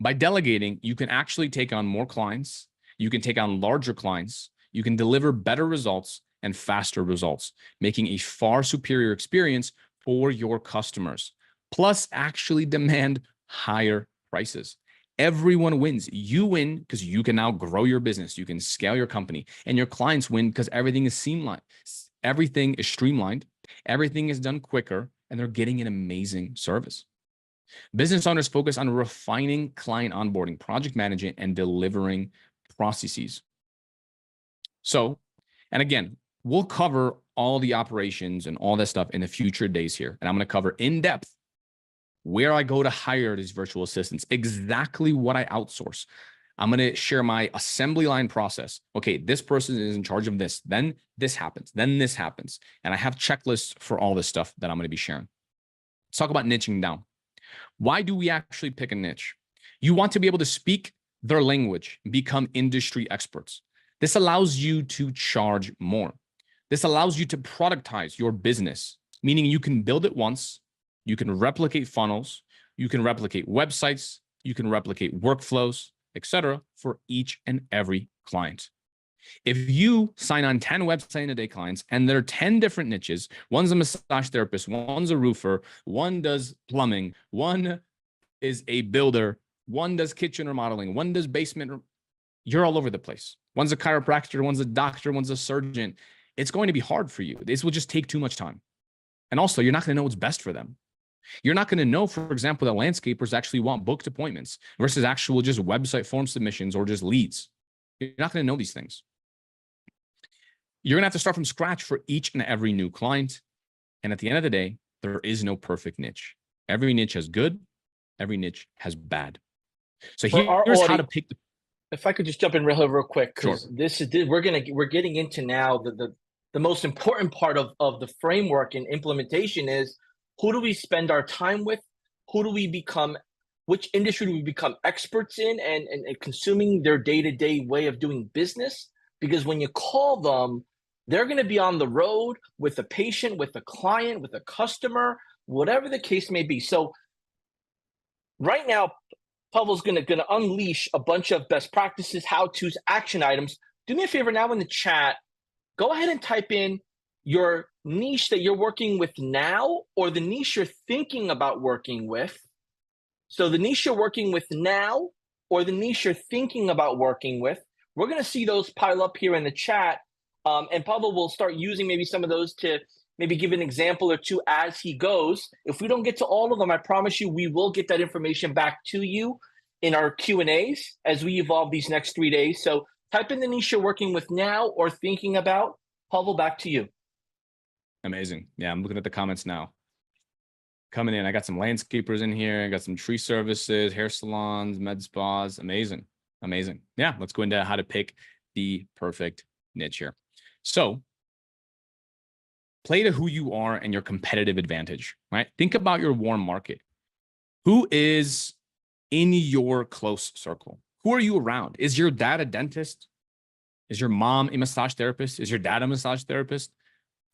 By delegating, you can actually take on more clients. You can take on larger clients. You can deliver better results and faster results, making a far superior experience for your customers, plus actually demand higher prices. Everyone wins. You win because you can now grow your business. You can scale your company, and your clients win because everything is streamlined. Everything is streamlined. Everything is done quicker, and they're getting an amazing service. Business owners focus on refining client onboarding, project management, and delivering processes. So, and again, we'll cover all the operations and all that stuff in the future days here. And I'm going to cover in depth where I go to hire these virtual assistants, exactly what I outsource. I'm going to share my assembly line process. Okay, this person is in charge of this. Then this happens. Then this happens. And I have checklists for all this stuff that I'm going to be sharing. Let's talk about niching down. Why do we actually pick a niche? You want to be able to speak their language, become industry experts. This allows you to charge more. This allows you to productize your business, meaning you can build it once, you can replicate funnels, you can replicate websites, you can replicate workflows, etc., for each and every client. If you sign on 10 website a day clients and there are 10 different niches, one's a massage therapist, one's a roofer, one does plumbing, one is a builder, one does kitchen remodeling, one does basement, you're all over the place. One's a chiropractor, one's a doctor, one's a surgeon. It's going to be hard for you. This will just take too much time. And also, you're not going to know what's best for them. You're not going to know, for example, that landscapers actually want booked appointments versus actual just website form submissions or just leads. You're not going to know these things. You're going to have to start from scratch for each and every new client. And at the end of the day, there is no perfect niche. Every niche has good, every niche has bad. So here's how to pick the. If I could just jump in real quick, because Sure. this is we're getting into now the most important part of the framework and implementation is who do we spend our time with? Who do we become? Which industry do we become experts in and consuming their day-to-day way of doing business? Because when you call them, they're going to be on the road with a patient, with a client, with a customer, whatever the case may be. So right now, Pavel's going to unleash a bunch of best practices, how-tos, action items. Do me a favor now in the chat, go ahead and type in your niche that you're working with now or the niche you're thinking about working with. So the niche you're working with now or the niche you're thinking about working with, we're going to see those pile up here in the chat. And Pavel will start using maybe some of those to maybe give an example or two as he goes. If we don't get to all of them, I promise you, we will get that information back to you in our Q&As as we evolve these next 3 days. So type in the niche you're working with now or thinking about. Pavel, back to you. Amazing. Yeah, I'm looking at the comments now. Coming in, I got some landscapers in here. I got some tree services, hair salons, med spas. Amazing. Amazing. Yeah, let's go into how to pick the perfect niche here. So play to who you are and your competitive advantage, right? Think about your warm market. Who is in your close circle? Who are you around? Is your dad a dentist? Is your mom a massage therapist? Is your dad a massage therapist?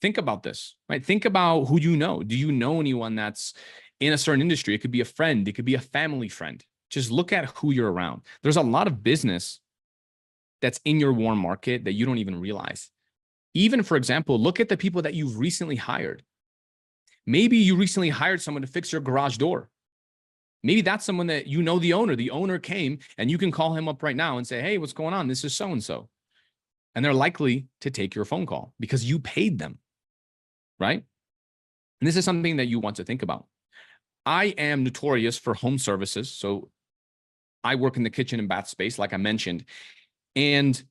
Think about this, right? Think about who you know. Do you know anyone that's in a certain industry? It could be a friend. It could be a family friend. Just look at who you're around. There's a lot of business that's in your warm market that you don't even realize. Even, for example, look at the people that you've recently hired. Maybe you recently hired someone to fix your garage door. Maybe that's someone that you know the owner. The owner came and you can call him up right now and say, hey, what's going on? This is so-and-so. And they're likely to take your phone call because you paid them, right? And this is something that you want to think about. I am notorious for home services. So I work in the kitchen and bath space, like I mentioned, and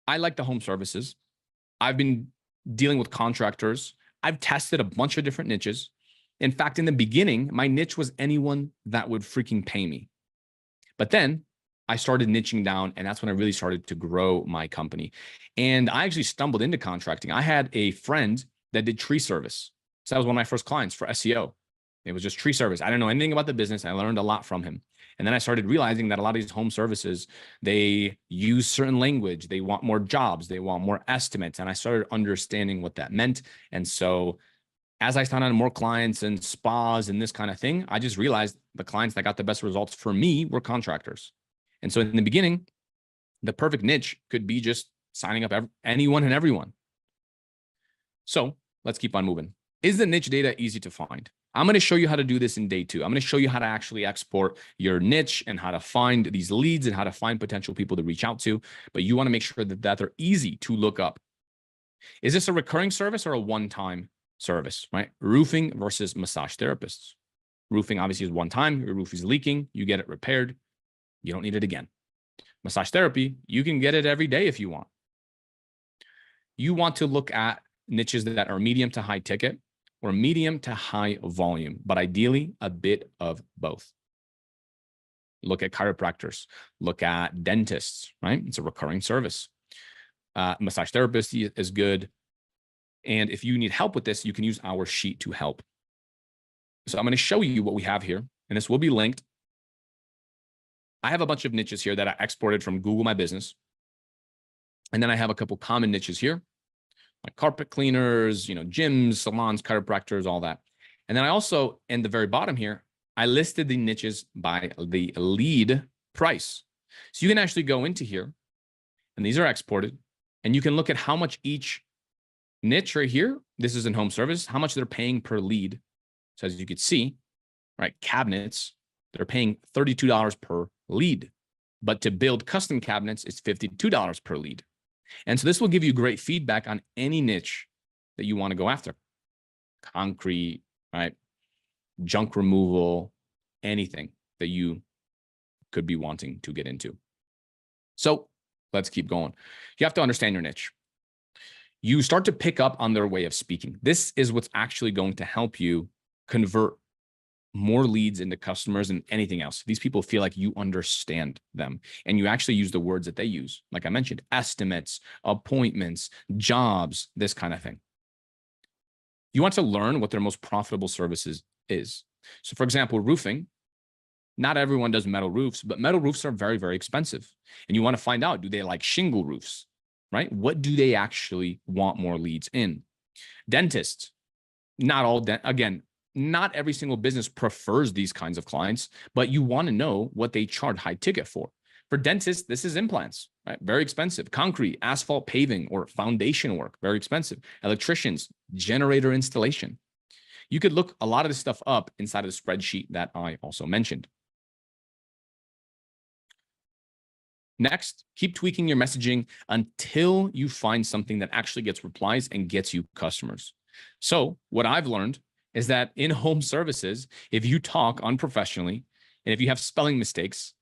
I like the home services. I've been dealing with contractors. I've tested a bunch of different niches. In fact, in the beginning, my niche was anyone that would freaking pay me. But then I started niching down, and that's when I really started to grow my company. And I actually stumbled into contracting. I had a friend that did tree service. So that was one of my first clients for SEO. It was just tree service. I didn't know anything about the business. I learned a lot from him. And then I started realizing that a lot of these home services, they use certain language. They want more jobs. They want more estimates. And I started understanding what that meant. And so as I started on more clients and spas and this kind of thing, I just realized the clients that got the best results for me were contractors. And so in the beginning, the perfect niche could be just signing up anyone and everyone. So let's keep on moving. Is the niche data easy to find? I'm going to show you how to do this in day 2. I'm going to show you how to actually export your niche and how to find these leads and how to find potential people to reach out to. But you want to make sure that they're easy to look up. Is this a recurring service or a one-time service, right? Roofing versus massage therapists. Roofing obviously is one time. Your roof is leaking. You get it repaired. You don't need it again. Massage therapy, you can get it every day if you want. You want to look at niches that are medium to high ticket or medium to high volume, but ideally a bit of both. Look at chiropractors, look at dentists, right? It's a recurring service. Massage therapist is good. And if you need help with this, you can use our sheet to help. So I'm going to show you what we have here, and this will be linked. I have a bunch of niches here that I exported from Google My Business. And then I have a couple common niches here, like carpet cleaners, gyms, salons, chiropractors, all that. And then I also, in the very bottom here, I listed the niches by the lead price. So you can actually go into here, and these are exported, and you can look at how much each niche right here, this is in home service, how much they're paying per lead. So as you can see, right, cabinets, they're paying $32 per lead. But to build custom cabinets, it's $52 per lead. And so this will give you great feedback on any niche that you want to go after. Concrete, right? Junk removal, anything that you could be wanting to get into. So let's keep going. You have to understand your niche. You start to pick up on their way of speaking. This is what's actually going to help you convert more leads into customers than anything else. These people feel like you understand them and you actually use the words that they use. Like I mentioned, estimates, appointments, jobs, this kind of thing. You want to learn what their most profitable services is. So for example, roofing, not everyone does metal roofs, but metal roofs are very, very expensive. And you want to find out, do they like shingle roofs, right? What do they actually want more leads in? Dentists, not all, again, not every single business prefers these kinds of clients, but you want to know what they charge high ticket for. For dentists, this is implants, right? Very expensive. Concrete, asphalt paving, or foundation work, very expensive. Electricians, generator installation. You could look a lot of this stuff up inside of the spreadsheet that I also mentioned. Next, keep tweaking your messaging until you find something that actually gets replies and gets you customers. So what I've learned is that in home services, if you talk unprofessionally and if you have spelling mistakes,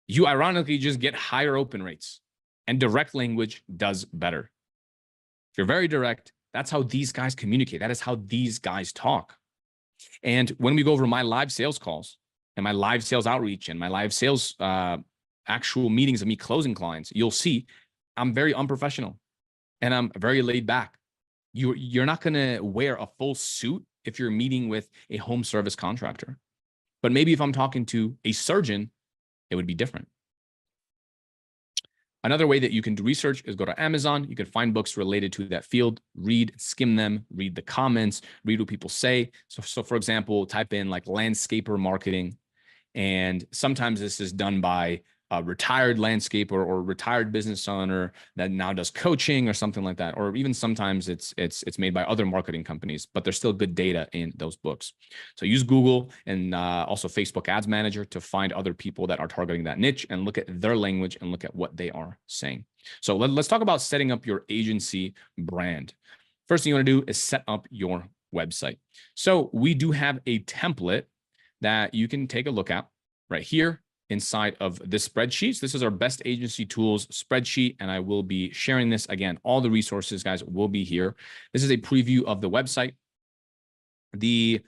you ironically just get higher open rates, and direct language does better. If you're very direct, that's how these guys communicate. That is how these guys talk. And when we go over my live sales calls and my live sales outreach and my live sales actual meetings of me closing clients, you'll see I'm very unprofessional and I'm very laid back. You're not going to wear a full suit if you're meeting with a home service contractor. But maybe if I'm talking to a surgeon, it would be different. Another way that you can do research is go to Amazon. You can find books related to that field, read, skim them, read the comments, read what people say. So for example, type in like landscaper marketing. And sometimes this is done by a retired landscaper or retired business owner that now does coaching or something like that. Or even sometimes it's made by other marketing companies, but there's still good data in those books. So use Google and also Facebook Ads Manager to find other people that are targeting that niche and look at their language and look at what they are saying. So let's talk about setting up your agency brand. First thing you want to do is set up your website. So we do have a template that you can take a look at right here. inside of this spreadsheet. This is our best agency tools spreadsheet, and I will be sharing this again. All the resources, guys, will be here. This is a preview of the website. The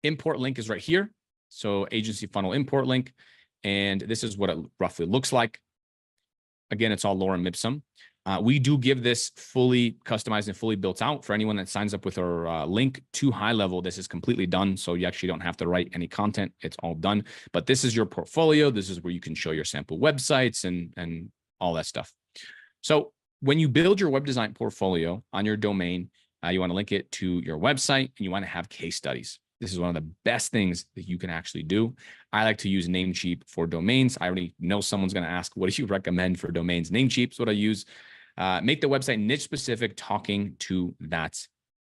import link is right here. So agency funnel import link. And this is what it roughly looks like. Again, it's all lorem ipsum. We do give this fully customized and fully built out for anyone that signs up with our link to High Level. This is completely done. So you actually don't have to write any content. It's all done. But this is your portfolio. This is where you can show your sample websites and all that stuff. So when you build your web design portfolio on your domain, you want to link it to your website and you want to have case studies. This is one of the best things that you can actually do. I like to use Namecheap for domains. I already know someone's going to ask, what do you recommend for domains? Namecheap is what I use. Make the website niche specific, talking to that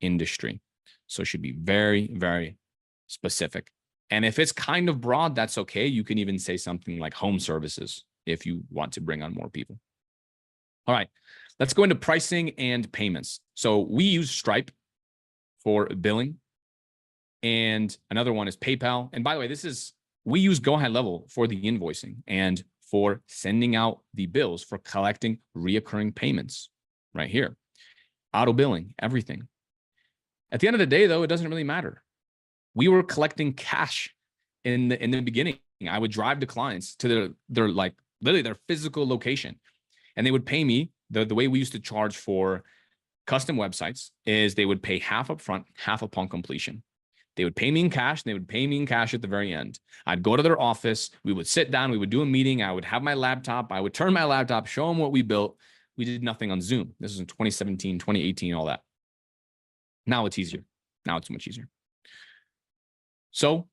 industry. So it should be very, very specific. And if it's kind of broad, that's okay. You can even say something like home services if you want to bring on more people. All right, let's go into pricing and payments. So we use Stripe for billing. And another one is PayPal. And by the way, we use Go High Level for the invoicing and for sending out the bills for collecting reoccurring payments right here. Auto billing, everything. At the end of the day, though, it doesn't really matter. We were collecting cash in the beginning. I would drive the clients to their like literally their physical location, and they would pay me. The way we used to charge for custom websites is they would pay half up front, half upon completion. They would pay me in cash, and they would pay me in cash at the very end. I'd go to their office. We would sit down. We would do a meeting. I would have my laptop. I would turn my laptop, show them what we built. We did nothing on Zoom. This was in 2017, 2018, all that. Now it's easier. Now it's much easier. So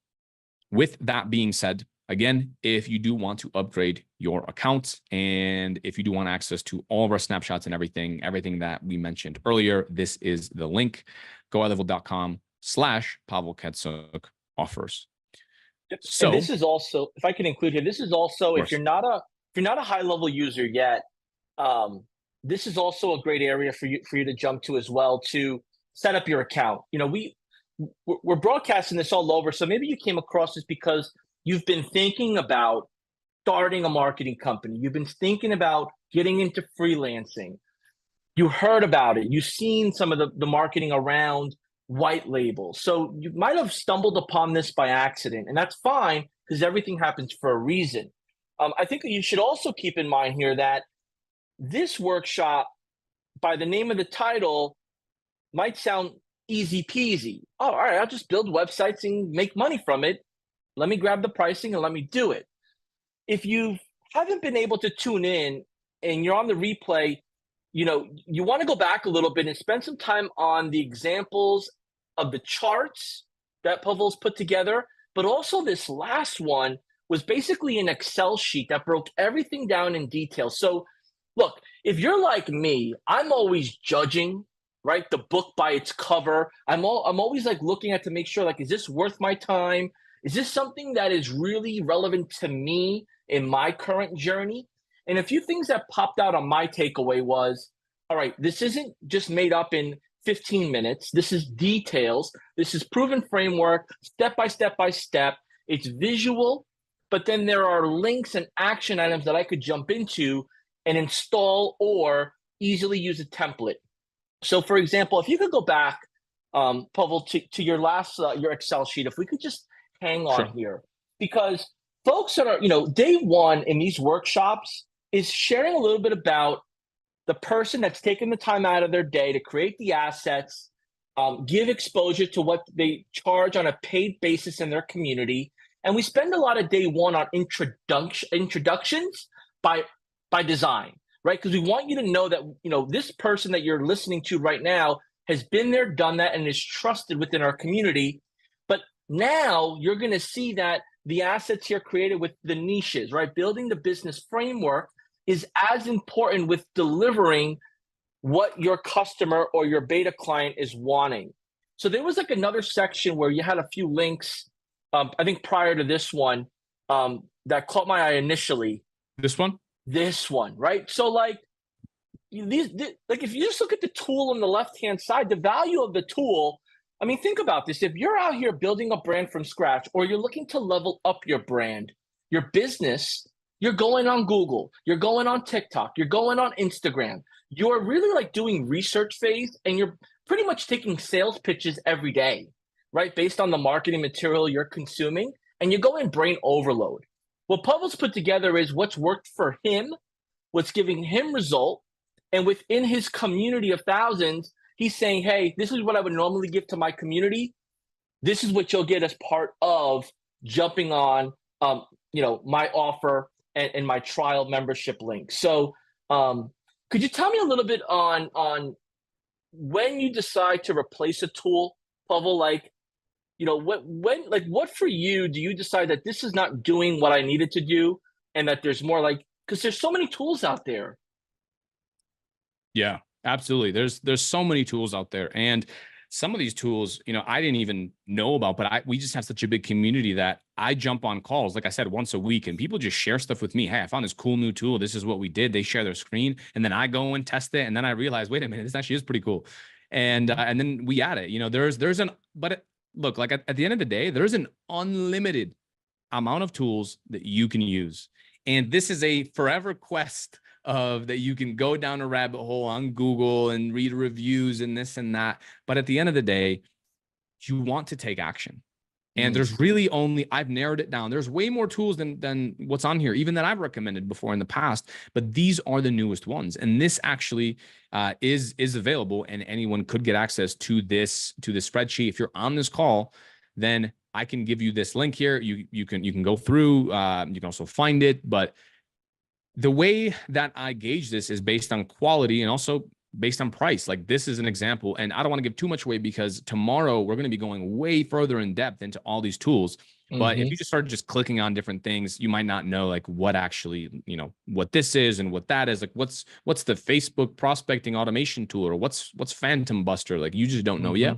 with that being said, again, if you do want to upgrade your account and if you do want access to all of our snapshots and everything that we mentioned earlier, this is the link, gohighlevel.com/Pavel Ketsuk offers. So and this is also, if I can include here, this is also, if you're not a high level user yet, this is also a great area for you to jump to as well to set up your account. You know, we're broadcasting this all over, so maybe you came across this because you've been thinking about starting a marketing company. You've been thinking about getting into freelancing. You heard about it. You've seen some of the marketing around white label. So you might have stumbled upon this by accident, and that's fine because everything happens for a reason. I think that you should also keep in mind here that this workshop, by the name of the title, might sound easy peasy. Oh, all right, I'll just build websites and make money from it. Let me grab the pricing and let me do it. If you haven't been able to tune in and you're on the replay, you know, you want to go back a little bit and spend some time on the examples of the charts that Pavel's put together, but also this last one was basically an Excel sheet that broke everything down in detail. So look, if you're like me, I'm always judging, right, the book by its cover. I'm always like looking at to make sure, like, is this worth my time? Is this something that is really relevant to me in my current journey? And a few things that popped out on my takeaway was, all right, this isn't just made up in 15 minutes. This is details. This is proven framework, step by step by step. It's visual, but then there are links and action items that I could jump into and install or easily use a template. So for example, if you could go back, Pavel, to your last, your Excel sheet, if we could just hang on here, because folks that are, you know, day one in these workshops is sharing a little bit about the person that's taking the time out of their day to create the assets, give exposure to what they charge on a paid basis in their community. And we spend a lot of day one on introductions by design, right? Because we want you to know that, you know, this person that you're listening to right now has been there, done that, and is trusted within our community. But now you're going to see that the assets here created with the niches, right? Building the business framework is as important with delivering what your customer or your beta client is wanting. So there was like another section where you had a few links, I think prior to this one, that caught my eye initially. This one? This one, right? So like like if you just look at the tool on the left-hand side, the value of the tool, I mean, think about this. If you're out here building a brand from scratch, or you're looking to level up your brand, your business, you're going on Google, you're going on TikTok, you're going on Instagram. You're really like doing research phase, and you're pretty much taking sales pitches every day, right? Based on the marketing material you're consuming, and you go in brain overload. What Pavle's put together is what's worked for him, what's giving him result, and within his community of thousands, he's saying, hey, this is what I would normally give to my community. This is what you'll get as part of jumping on, my offer and my trial membership link. So, could you tell me a little bit on when you decide to replace a tool, Pavel? Like, what for you do you decide that this is not doing what I needed to do, and that there's more, like, because there's so many tools out there. Yeah, absolutely. There's so many tools out there, and some of these tools, I didn't even know about, but we just have such a big community that I jump on calls, like I said, once a week, and people just share stuff with me. Hey, I found this cool new tool. This is what we did. They share their screen, and then I go and test it, and then I realize, wait a minute, this actually is pretty cool, and then we add it. Look, like at the end of the day, there's an unlimited amount of tools that you can use, and this is a forever quest of that you can go down a rabbit hole on Google and read reviews and this and that. But at the end of the day, you want to take action. And there's really only, I've narrowed it down. There's way more tools than what's on here, even that I've recommended before in the past, but these are the newest ones. And this actually is available, and anyone could get access to this spreadsheet. If you're on this call, then I can give you this link here. You can go through, you can also find it, but the way that I gauge this is based on quality and also based on price. Like, this is an example, and I don't want to give too much away because tomorrow we're going to be going way further in depth into all these tools. But if you just start just clicking on different things, you might not know like what actually, what this is and what that is. Like, what's the Facebook prospecting automation tool, or what's Phantom Buster? Like, you just don't know yet.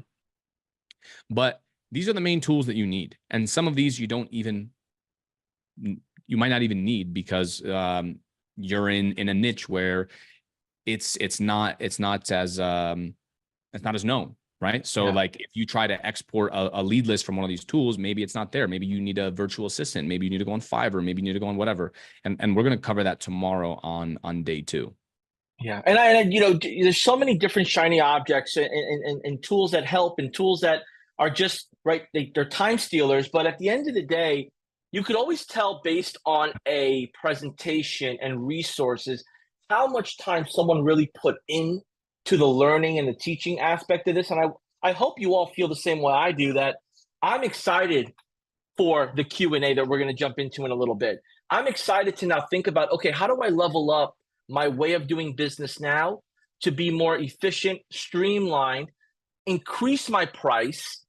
But these are the main tools that you need. And some of these you might not even need because you're in a niche where it's not as known, right? So like, if you try to export a lead list from one of these tools, maybe it's not there. Maybe you need a virtual assistant. Maybe you need to go on Fiverr. Maybe you need to go on whatever. And we're going to cover that tomorrow on day 2. Yeah, and there's so many different shiny objects and tools that help, and tools that are just right. They're time stealers, but at the end of the day, you could always tell based on a presentation and resources how much time someone really put in to the learning and the teaching aspect of this. And I hope you all feel the same way I do, that I'm excited for the Q&A that we're going to jump into in a little bit. I'm excited to now think about, okay, how do I level up my way of doing business now to be more efficient, streamlined, increase my price,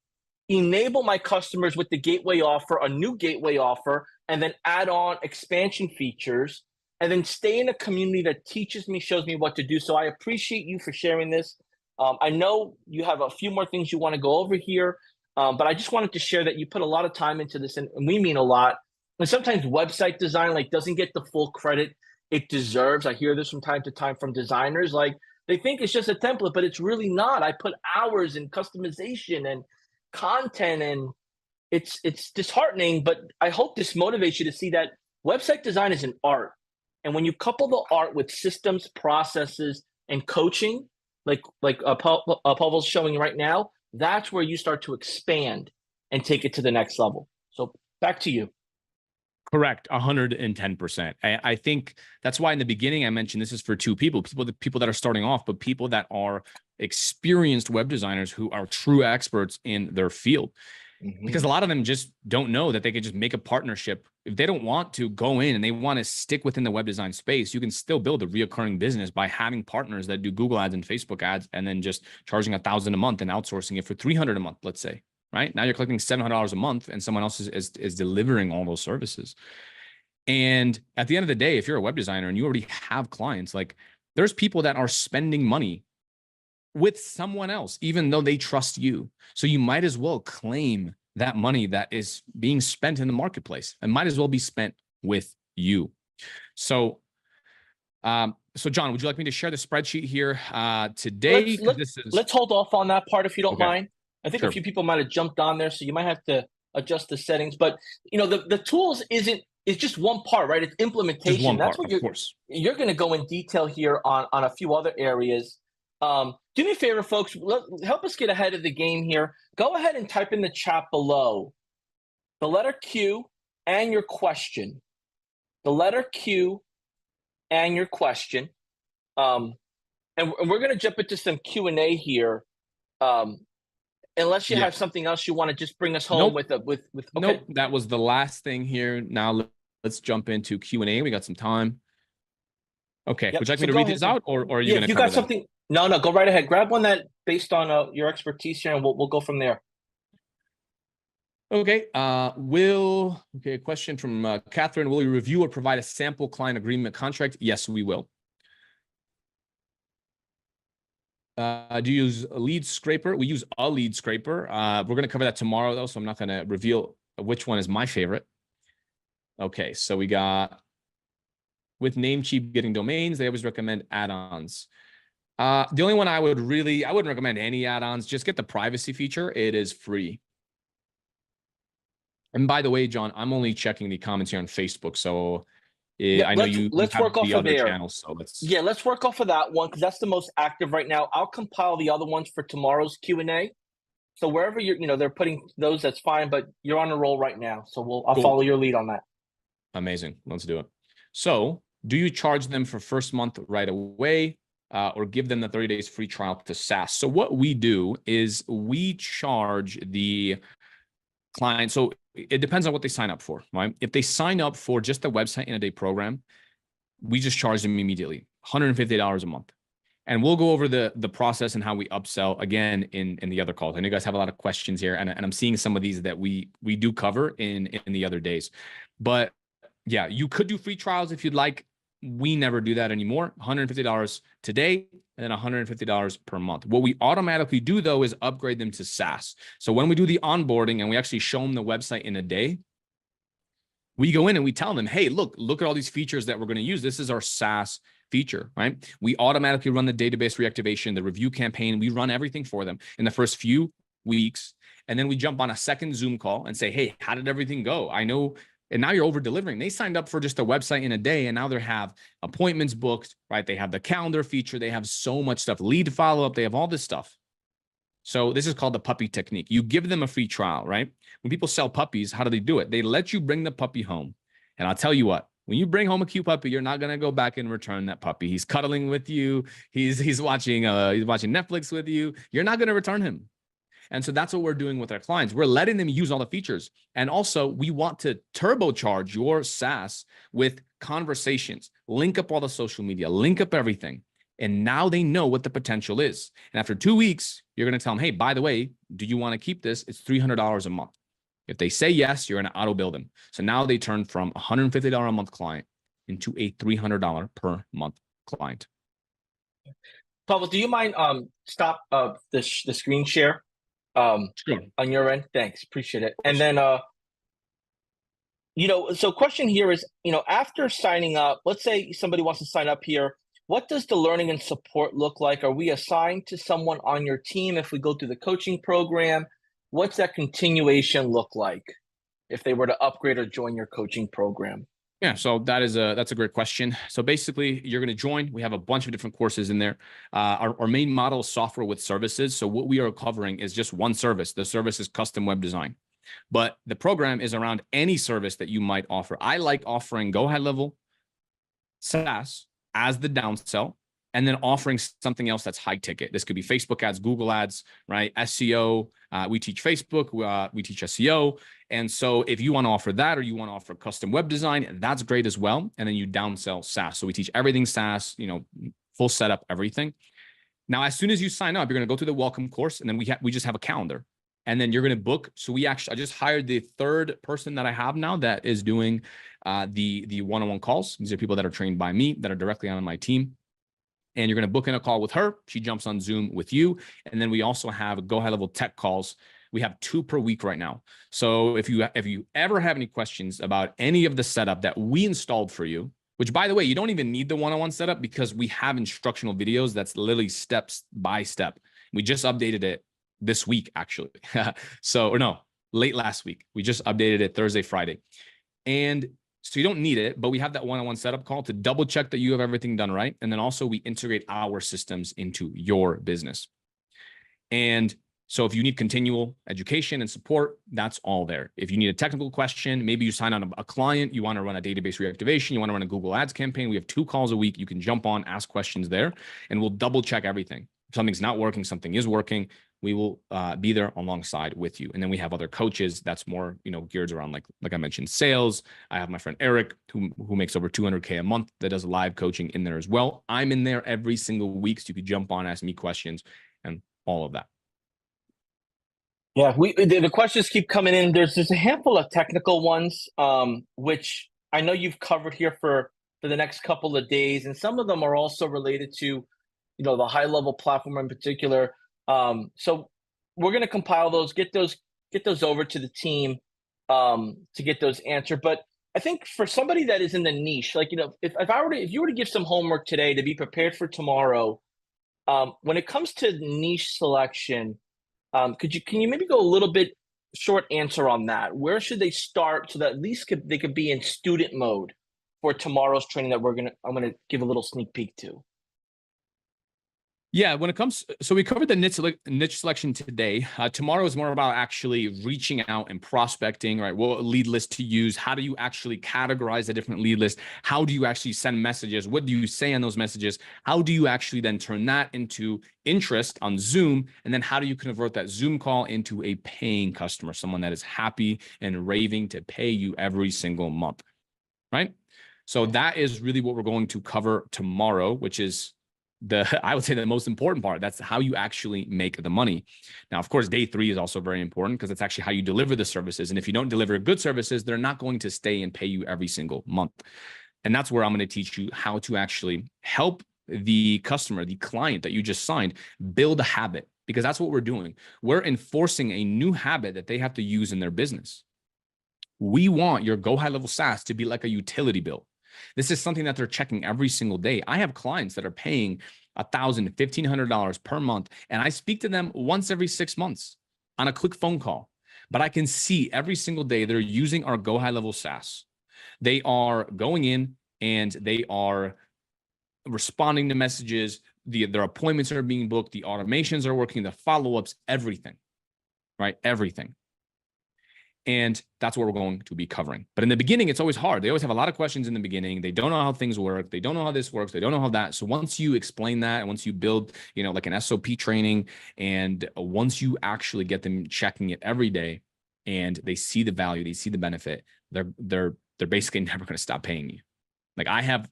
enable my customers with the gateway offer, a new gateway offer, and then add on expansion features, and then stay in a community that teaches me, shows me what to do. So I appreciate you for sharing this. I know you have a few more things you want to go over here, but I just wanted to share that you put a lot of time into this, and we mean a lot. And sometimes website design doesn't get the full credit it deserves. I hear this from time to time from designers. Like, they think it's just a template, but it's really not. I put hours in customization and content, and it's disheartening, but I hope this motivates you to see that website design is an art. And when you couple the art with systems, processes, and coaching, like Pavel's showing right now, that's where you start to expand and take it to the next level. So back to you. Correct. 110%. I think that's why in the beginning I mentioned this is for two people that are starting off, but people that are experienced web designers who are true experts in their field. Because a lot of them just don't know that they can just make a partnership. If they don't want to go in and they want to stick within the web design space, you can still build a reoccurring business by having partners that do Google ads and Facebook ads, and then just charging $1,000 a month and outsourcing it for $300 a month, let's say. Right now you're collecting $700 a month, and someone else is delivering all those services. And at the end of the day, if you're a web designer and you already have clients, like, there's people that are spending money with someone else, even though they trust you. So you might as well claim that money that is being spent in the marketplace, and might as well be spent with you. So, John, would you like me to share the spreadsheet here today? Let's hold off on that part if you don't mind. I think Sure. a few people might have jumped on there, so you might have to adjust the settings. But the tools isn't is just one part, right? It's Just implementation. one That's part, what of course. you're going to go in detail here on a few other areas. Do me a favor, folks. Help us get ahead of the game here. Go ahead and type in the chat below the letter Q and your question. The letter Q and your question. And we're going to jump into some Q&A here. Unless you have something else you want to just bring us home Nope. with okay. Nope, that was the last thing here. Now let's jump into Q&A. We got some time. Okay, Yep. would you like So me to go read ahead. these out, or are you Yeah, going if to you cover got them? something, no, go right ahead. Grab one that based on your expertise here, and we'll go from there. Okay. Okay, a question from Catherine. Will you review or provide a sample client agreement contract? Yes, we will. Do you use a lead scraper? We use a lead scraper. We're going to cover that tomorrow, though, so I'm not going to reveal which one is my favorite. Okay, so we got with Namecheap getting domains, they always recommend add-ons. The only one I wouldn't recommend any add-ons. Just get the privacy feature. It is free. And by the way, John, I'm only checking the comments here on Facebook, so I know you let's have work off the of other there. channels, so let's. Yeah, let's work off of that one because that's the most active right now. I'll compile the other ones for tomorrow's Q&A. So wherever they're putting those, that's fine. But you're on a roll right now, so I'll follow your lead on that. Amazing. Let's do it. So, do you charge them for first month right away, or give them the 30 days free trial to SaaS? So what we do is we charge the client. So it depends on what they sign up for, right? If they sign up for just the website in a day program, we just charge them immediately, $150 a month. And we'll go over the process and how we upsell again in the other calls. I know you guys have a lot of questions here, and I'm seeing some of these that we do cover in the other days. But yeah, you could do free trials if you'd like. We never do that anymore. $150 today and then $150 per month. What we automatically do, though, is upgrade them to SaaS. So when we do the onboarding and we actually show them the website in a day, we go in and we tell them, hey, look at all these features that we're going to use. This is our SaaS feature, right? We automatically run the database reactivation, the review campaign. We run everything for them in the first few weeks. And then we jump on a second Zoom call and say, hey, how did everything go? I know. And now you're over delivering. They signed up for just a website in a day, and now they have appointments booked, right? They have the calendar feature. They have so much stuff, lead follow-up. They have all this stuff. So this is called the puppy technique. You give them a free trial, right? When people sell puppies, how do they do it? They let you bring the puppy home. And I'll tell you what, when you bring home a cute puppy, you're not going to go back and return that puppy. He's cuddling with you. He's watching Netflix with you. You're not going to return him. And so that's what we're doing with our clients. We're letting them use all the features. And also, we want to turbocharge your SaaS with conversations, link up all the social media, link up everything. And now they know what the potential is. And after 2 weeks, you're going to tell them, hey, by the way, do you want to keep this? It's $300 a month. If they say yes, you're going to auto bill them. So now they turn from a $150 a month client into a $300 per month client. Pavel, do you mind stop the screen share Sure. on your end? Thanks, appreciate it. And then so question here is, after signing up, let's say somebody wants to sign up here. What does the learning and support look like? Are we assigned to someone on your team if we go through the coaching program? What's that continuation look like if they were to upgrade or join your coaching program? Yeah, so that's a great question. So basically, you're going to join. We have a bunch of different courses in there. Our main model is software with services. So what we are covering is just one service. The service is custom web design. But the program is around any service that you might offer. I like offering go-ahead level SaaS as the downsell, and then offering something else that's high ticket. This could be Facebook ads, Google ads, right? SEO. We teach Facebook. We teach SEO. And so if you want to offer that, or you want to offer custom web design, that's great as well. And then you downsell SaaS. So we teach everything SaaS, full setup, everything. Now, as soon as you sign up, you're going to go through the welcome course, and then we just have a calendar. And then you're going to book. So I just hired the third person that I have now that is doing the one-on-one calls. These are people that are trained by me, that are directly on my team. And you're going to book in a call with her. She jumps on Zoom with you. And then we also have go-ahead level tech calls. We have 2 per week right now. So if you ever have any questions about any of the setup that we installed for you, which, by the way, you don't even need the one-on-one setup because we have instructional videos that's literally steps by step. We just updated it this week, actually. Late last week. We just updated it Thursday, Friday. And So you don't need it, but we have that one-on-one setup call to double check that you have everything done right. And then also we integrate our systems into your business. And so if you need continual education and support, that's all there. If you need a technical question, maybe you sign on a client, you want to run a database reactivation, you want to run a Google Ads campaign, we have 2 calls a week. You can jump on, ask questions there, and we'll double check everything. If something's not working, something is working, we will be there alongside with you. And then we have other coaches that's more, geared around, like I mentioned, sales. I have my friend Eric, who makes over 200K a month, that does live coaching in there as well. I'm in there every single week, so you could jump on, ask me questions, and all of that. Yeah, the questions keep coming in. There's a handful of technical ones, which I know you've covered here for the next couple of days, and some of them are also related to, the high level platform in particular. So we're going to compile those, get those over to the team to get those answered. But I think for somebody that is in the niche, like, if you were to give some homework today to be prepared for tomorrow, when it comes to niche selection. Can you maybe go a little bit short answer on that? Where should they start so that at least they could be in student mode for tomorrow's training that I'm gonna give a little sneak peek to? Yeah, when it comes, so we covered the niche selection today. Tomorrow is more about actually reaching out and prospecting, right? What lead list to use? How do you actually categorize the different lead lists? How do you actually send messages? What do you say on those messages? How do you actually then turn that into interest on Zoom? And then how do you convert that Zoom call into a paying customer, someone that is happy and raving to pay you every single month, right? So that is really what we're going to cover tomorrow, which is I would say the most important part. That's how you actually make the money. Now, of course, day 3 is also very important because it's actually how you deliver the services. And if you don't deliver good services, they're not going to stay and pay you every single month. And that's where I'm going to teach you how to actually help the customer, the client that you just signed, build a habit, because that's what we're doing. We're enforcing a new habit that they have to use in their business. We want your Go High Level SaaS to be like a utility bill. This is something that they're checking every single day. I have clients that are paying $1,000, $1,500 per month, and I speak to them once every 6 months on a quick phone call. But I can see every single day they're using our Go High Level SaaS. They are going in and they are responding to messages. Their appointments are being booked. The automations are working. The follow-ups, everything, right? Everything. And that's what we're going to be covering. But in the beginning, it's always hard. They always have a lot of questions in the beginning. They don't know how things work. They don't know how this works. They don't know how that. So once you explain that, and once you build, like an SOP training, and once you actually get them checking it every day, and they see the value, they see the benefit, they're basically never going to stop paying you. Like I have,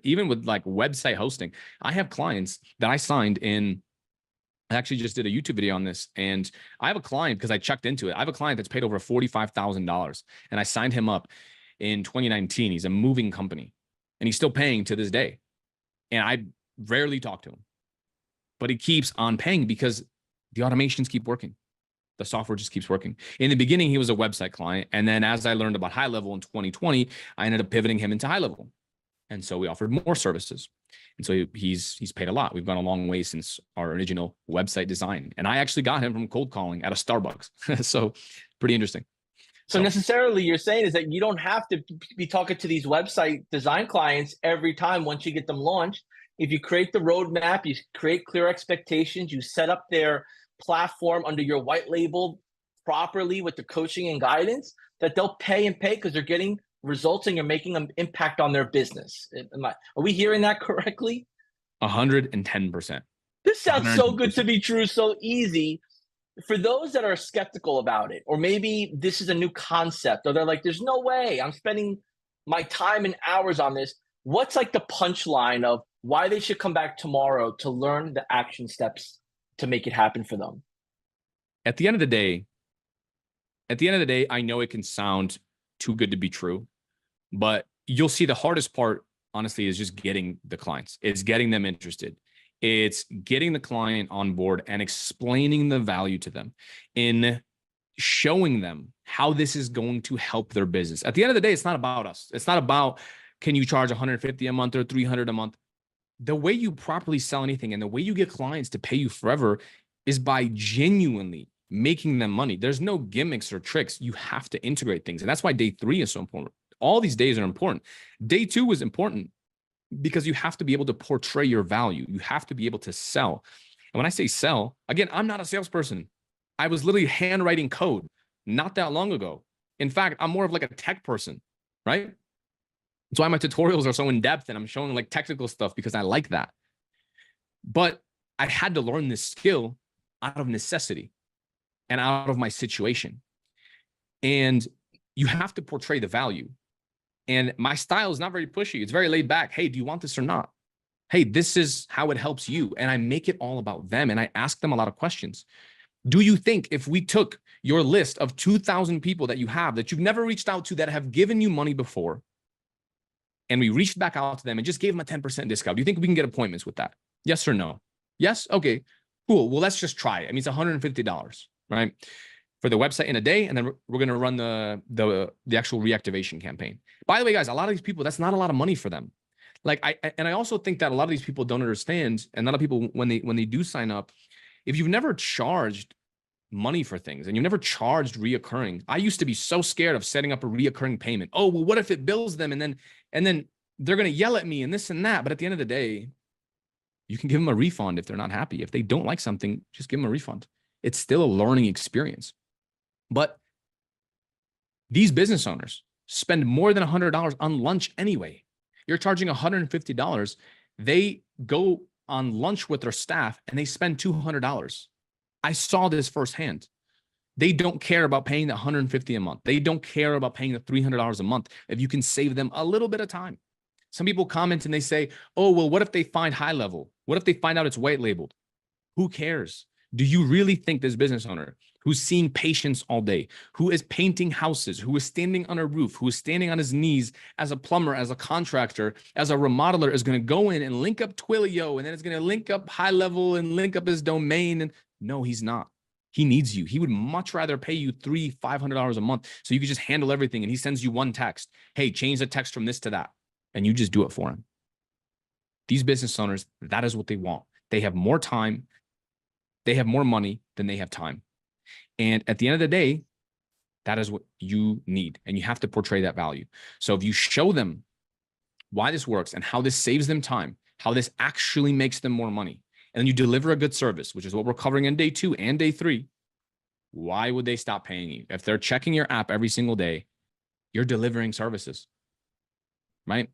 even with like website hosting, I have clients that I signed in. I actually just did a YouTube video on this, and I have a client, because I checked into it. I have a client that's paid over $45,000, and I signed him up in 2019. He's a moving company, and he's still paying to this day. And I rarely talk to him, but he keeps on paying because the automations keep working. The software just keeps working. In the beginning, he was a website client. And then as I learned about High Level in 2020, I ended up pivoting him into High Level. And so we offered more services. And so he's paid a lot. We've gone a long way since our original website design. And I actually got him from cold calling at a Starbucks. So pretty interesting. So necessarily you're saying is that you don't have to be talking to these website design clients every time once you get them launched. If you create the roadmap, you create clear expectations, you set up their platform under your white label properly with the coaching and guidance, that they'll pay because they're getting results and you're making an impact on their business. Are we hearing that correctly? 110%. This sounds 110%. So good to be true, so easy. For those that are skeptical about it, or maybe this is a new concept, or they're like, there's no way I'm spending my time and hours on this. What's like the punchline of why they should come back tomorrow to learn the action steps to make it happen for them? At the end of the day, I know it can sound too good to be true, but you'll see the hardest part, honestly, is just getting the clients. It's getting them interested. It's getting the client on board and explaining the value to them, in showing them how this is going to help their business. At the end of the day, it's not about us. It's not about, can you charge $150 a month or $300 a month? The way you properly sell anything and the way you get clients to pay you forever is by genuinely making them money. There's no gimmicks or tricks. You have to integrate things. And that's why day 3 is so important. All these days are important. Day 2 was important because you have to be able to portray your value. You have to be able to sell. And when I say sell, again, I'm not a salesperson. I was literally handwriting code not that long ago. In fact, I'm more of like a tech person, right? That's why my tutorials are so in depth and I'm showing like technical stuff because I like that. But I had to learn this skill out of necessity and out of my situation. And you have to portray the value. And my style is not very pushy. It's very laid back. Hey, do you want this or not? Hey, this is how it helps you. And I make it all about them. And I ask them a lot of questions. Do you think if we took your list of 2,000 people that you have that you've never reached out to that have given you money before, and we reached back out to them and just gave them a 10% discount, do you think we can get appointments with that? Yes or no? Yes? Okay, cool. Well, let's just try it. I mean, it's $150, right? For the website in a day, and then we're going to run the actual reactivation campaign. By the way, guys, a lot of these people, that's not a lot of money for them. Like I also think that a lot of these people don't understand, and a lot of people when they do sign up, if you've never charged money for things and you've never charged reoccurring, I used to be so scared of setting up a reoccurring payment. Oh, well, what if it bills them and then they're going to yell at me and this and that. But at the end of the day, you can give them a refund if they're not happy. If they don't like something, just give them a refund. It's still a learning experience. But these business owners spend more than $100 on lunch anyway. You're charging $150. They go on lunch with their staff and they spend $200. I saw this firsthand. They don't care about paying the $150 a month. They don't care about paying the $300 a month if you can save them a little bit of time. Some people comment and they say, oh, well, what if they find high level? What if they find out it's white labeled? Who cares? Do you really think this business owner who's seeing patients all day, who is painting houses, who is standing on a roof, who is standing on his knees as a plumber, as a contractor, as a remodeler, is going to go in and link up Twilio, and then it's going to link up high level and link up his domain? And no, he's not. He needs you. He would much rather pay you $300-$500 a month so you could just handle everything. And he sends you one text. Hey, change the text from this to that. And you just do it for him. These business owners, that is what they want. They have more time. They have more money than they have time. And at the end of the day, that is what you need. And you have to portray that value. So if you show them why this works and how this saves them time, how this actually makes them more money, and then you deliver a good service, which is what we're covering in day 2 and day 3, why would they stop paying you? If they're checking your app every single day, you're delivering services, right?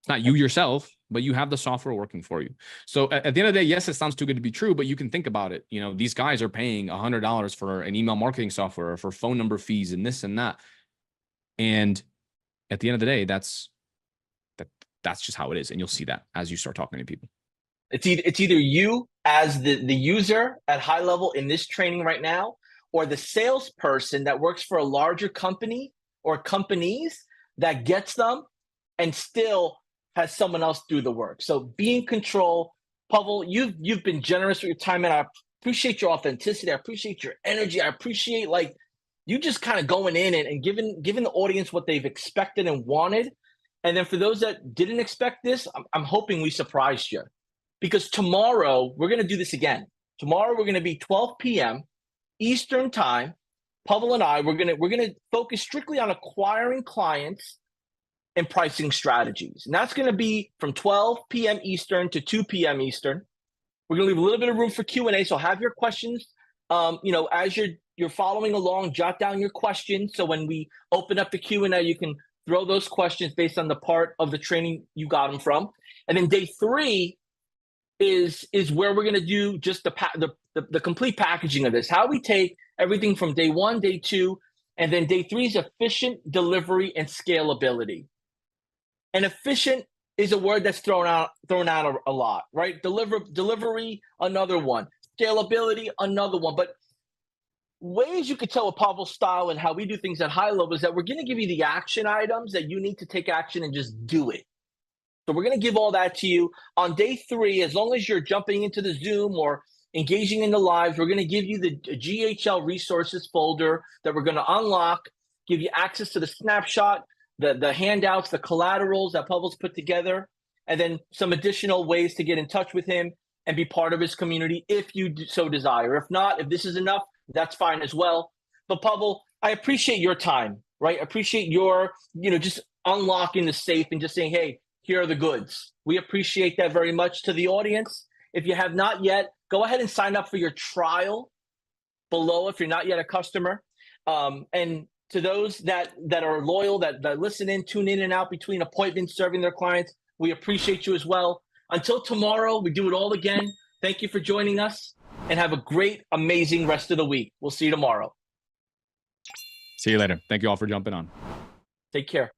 It's not you yourself, but you have the software working for you. So at the end of the day, yes, it sounds too good to be true, but you can think about it. You know, these guys are paying $100 for an email marketing software or for phone number fees and this and that. And at the end of the day, that's just how it is. And you'll see that as you start talking to people. It's either you as the user at high level in this training right now, or the salesperson that works for a larger company or companies that gets them and still has someone else do the work. So be in control. Pavel, you've been generous with your time, and I appreciate your authenticity. I appreciate your energy. I appreciate like you just kind of going in and giving the audience what they've expected and wanted. And then for those that didn't expect this, I'm hoping we surprised you, because tomorrow we're going to do this again. Tomorrow we're going to be 12 p.m. Eastern time. Pavel and I, we're going to focus strictly on acquiring clients and pricing strategies. And that's going to be from 12 p.m. Eastern to 2 p.m. Eastern. We're going to leave a little bit of room for Q&A. So have your questions, as you're following along, jot down your questions. So when we open up the Q&A, you can throw those questions based on the part of the training you got them from. And then day 3 is where we're going to do just the complete packaging of this. How we take everything from day 1, day 2, and then day 3 is efficient delivery and scalability. And efficient is a word that's thrown out a lot, right? Delivery, another one. Scalability, another one. But ways you could tell with Pavel's style and how we do things at high level is that we're going to give you the action items that you need to take action and just do it. So we're going to give all that to you on day 3. As long as you're jumping into the Zoom or engaging in the lives, we're going to give you the GHL resources folder that we're going to unlock, give you access to the snapshot, the handouts, the collaterals that Pavel's put together, and then some additional ways to get in touch with him and be part of his community if you so desire. If not, if this is enough, that's fine as well. But Pavel, I appreciate your time. right? Appreciate your, just unlocking the safe and just saying, hey, here are the goods. We appreciate that very much. To the audience, if you have not yet, go ahead and sign up for your trial below if you're not yet a customer. And to those that are loyal, that listen in, tune in and out between appointments, serving their clients, we appreciate you as well. Until tomorrow, we do it all again. Thank you for joining us, and have a great, amazing rest of the week. We'll see you tomorrow. See you later. Thank you all for jumping on. Take care.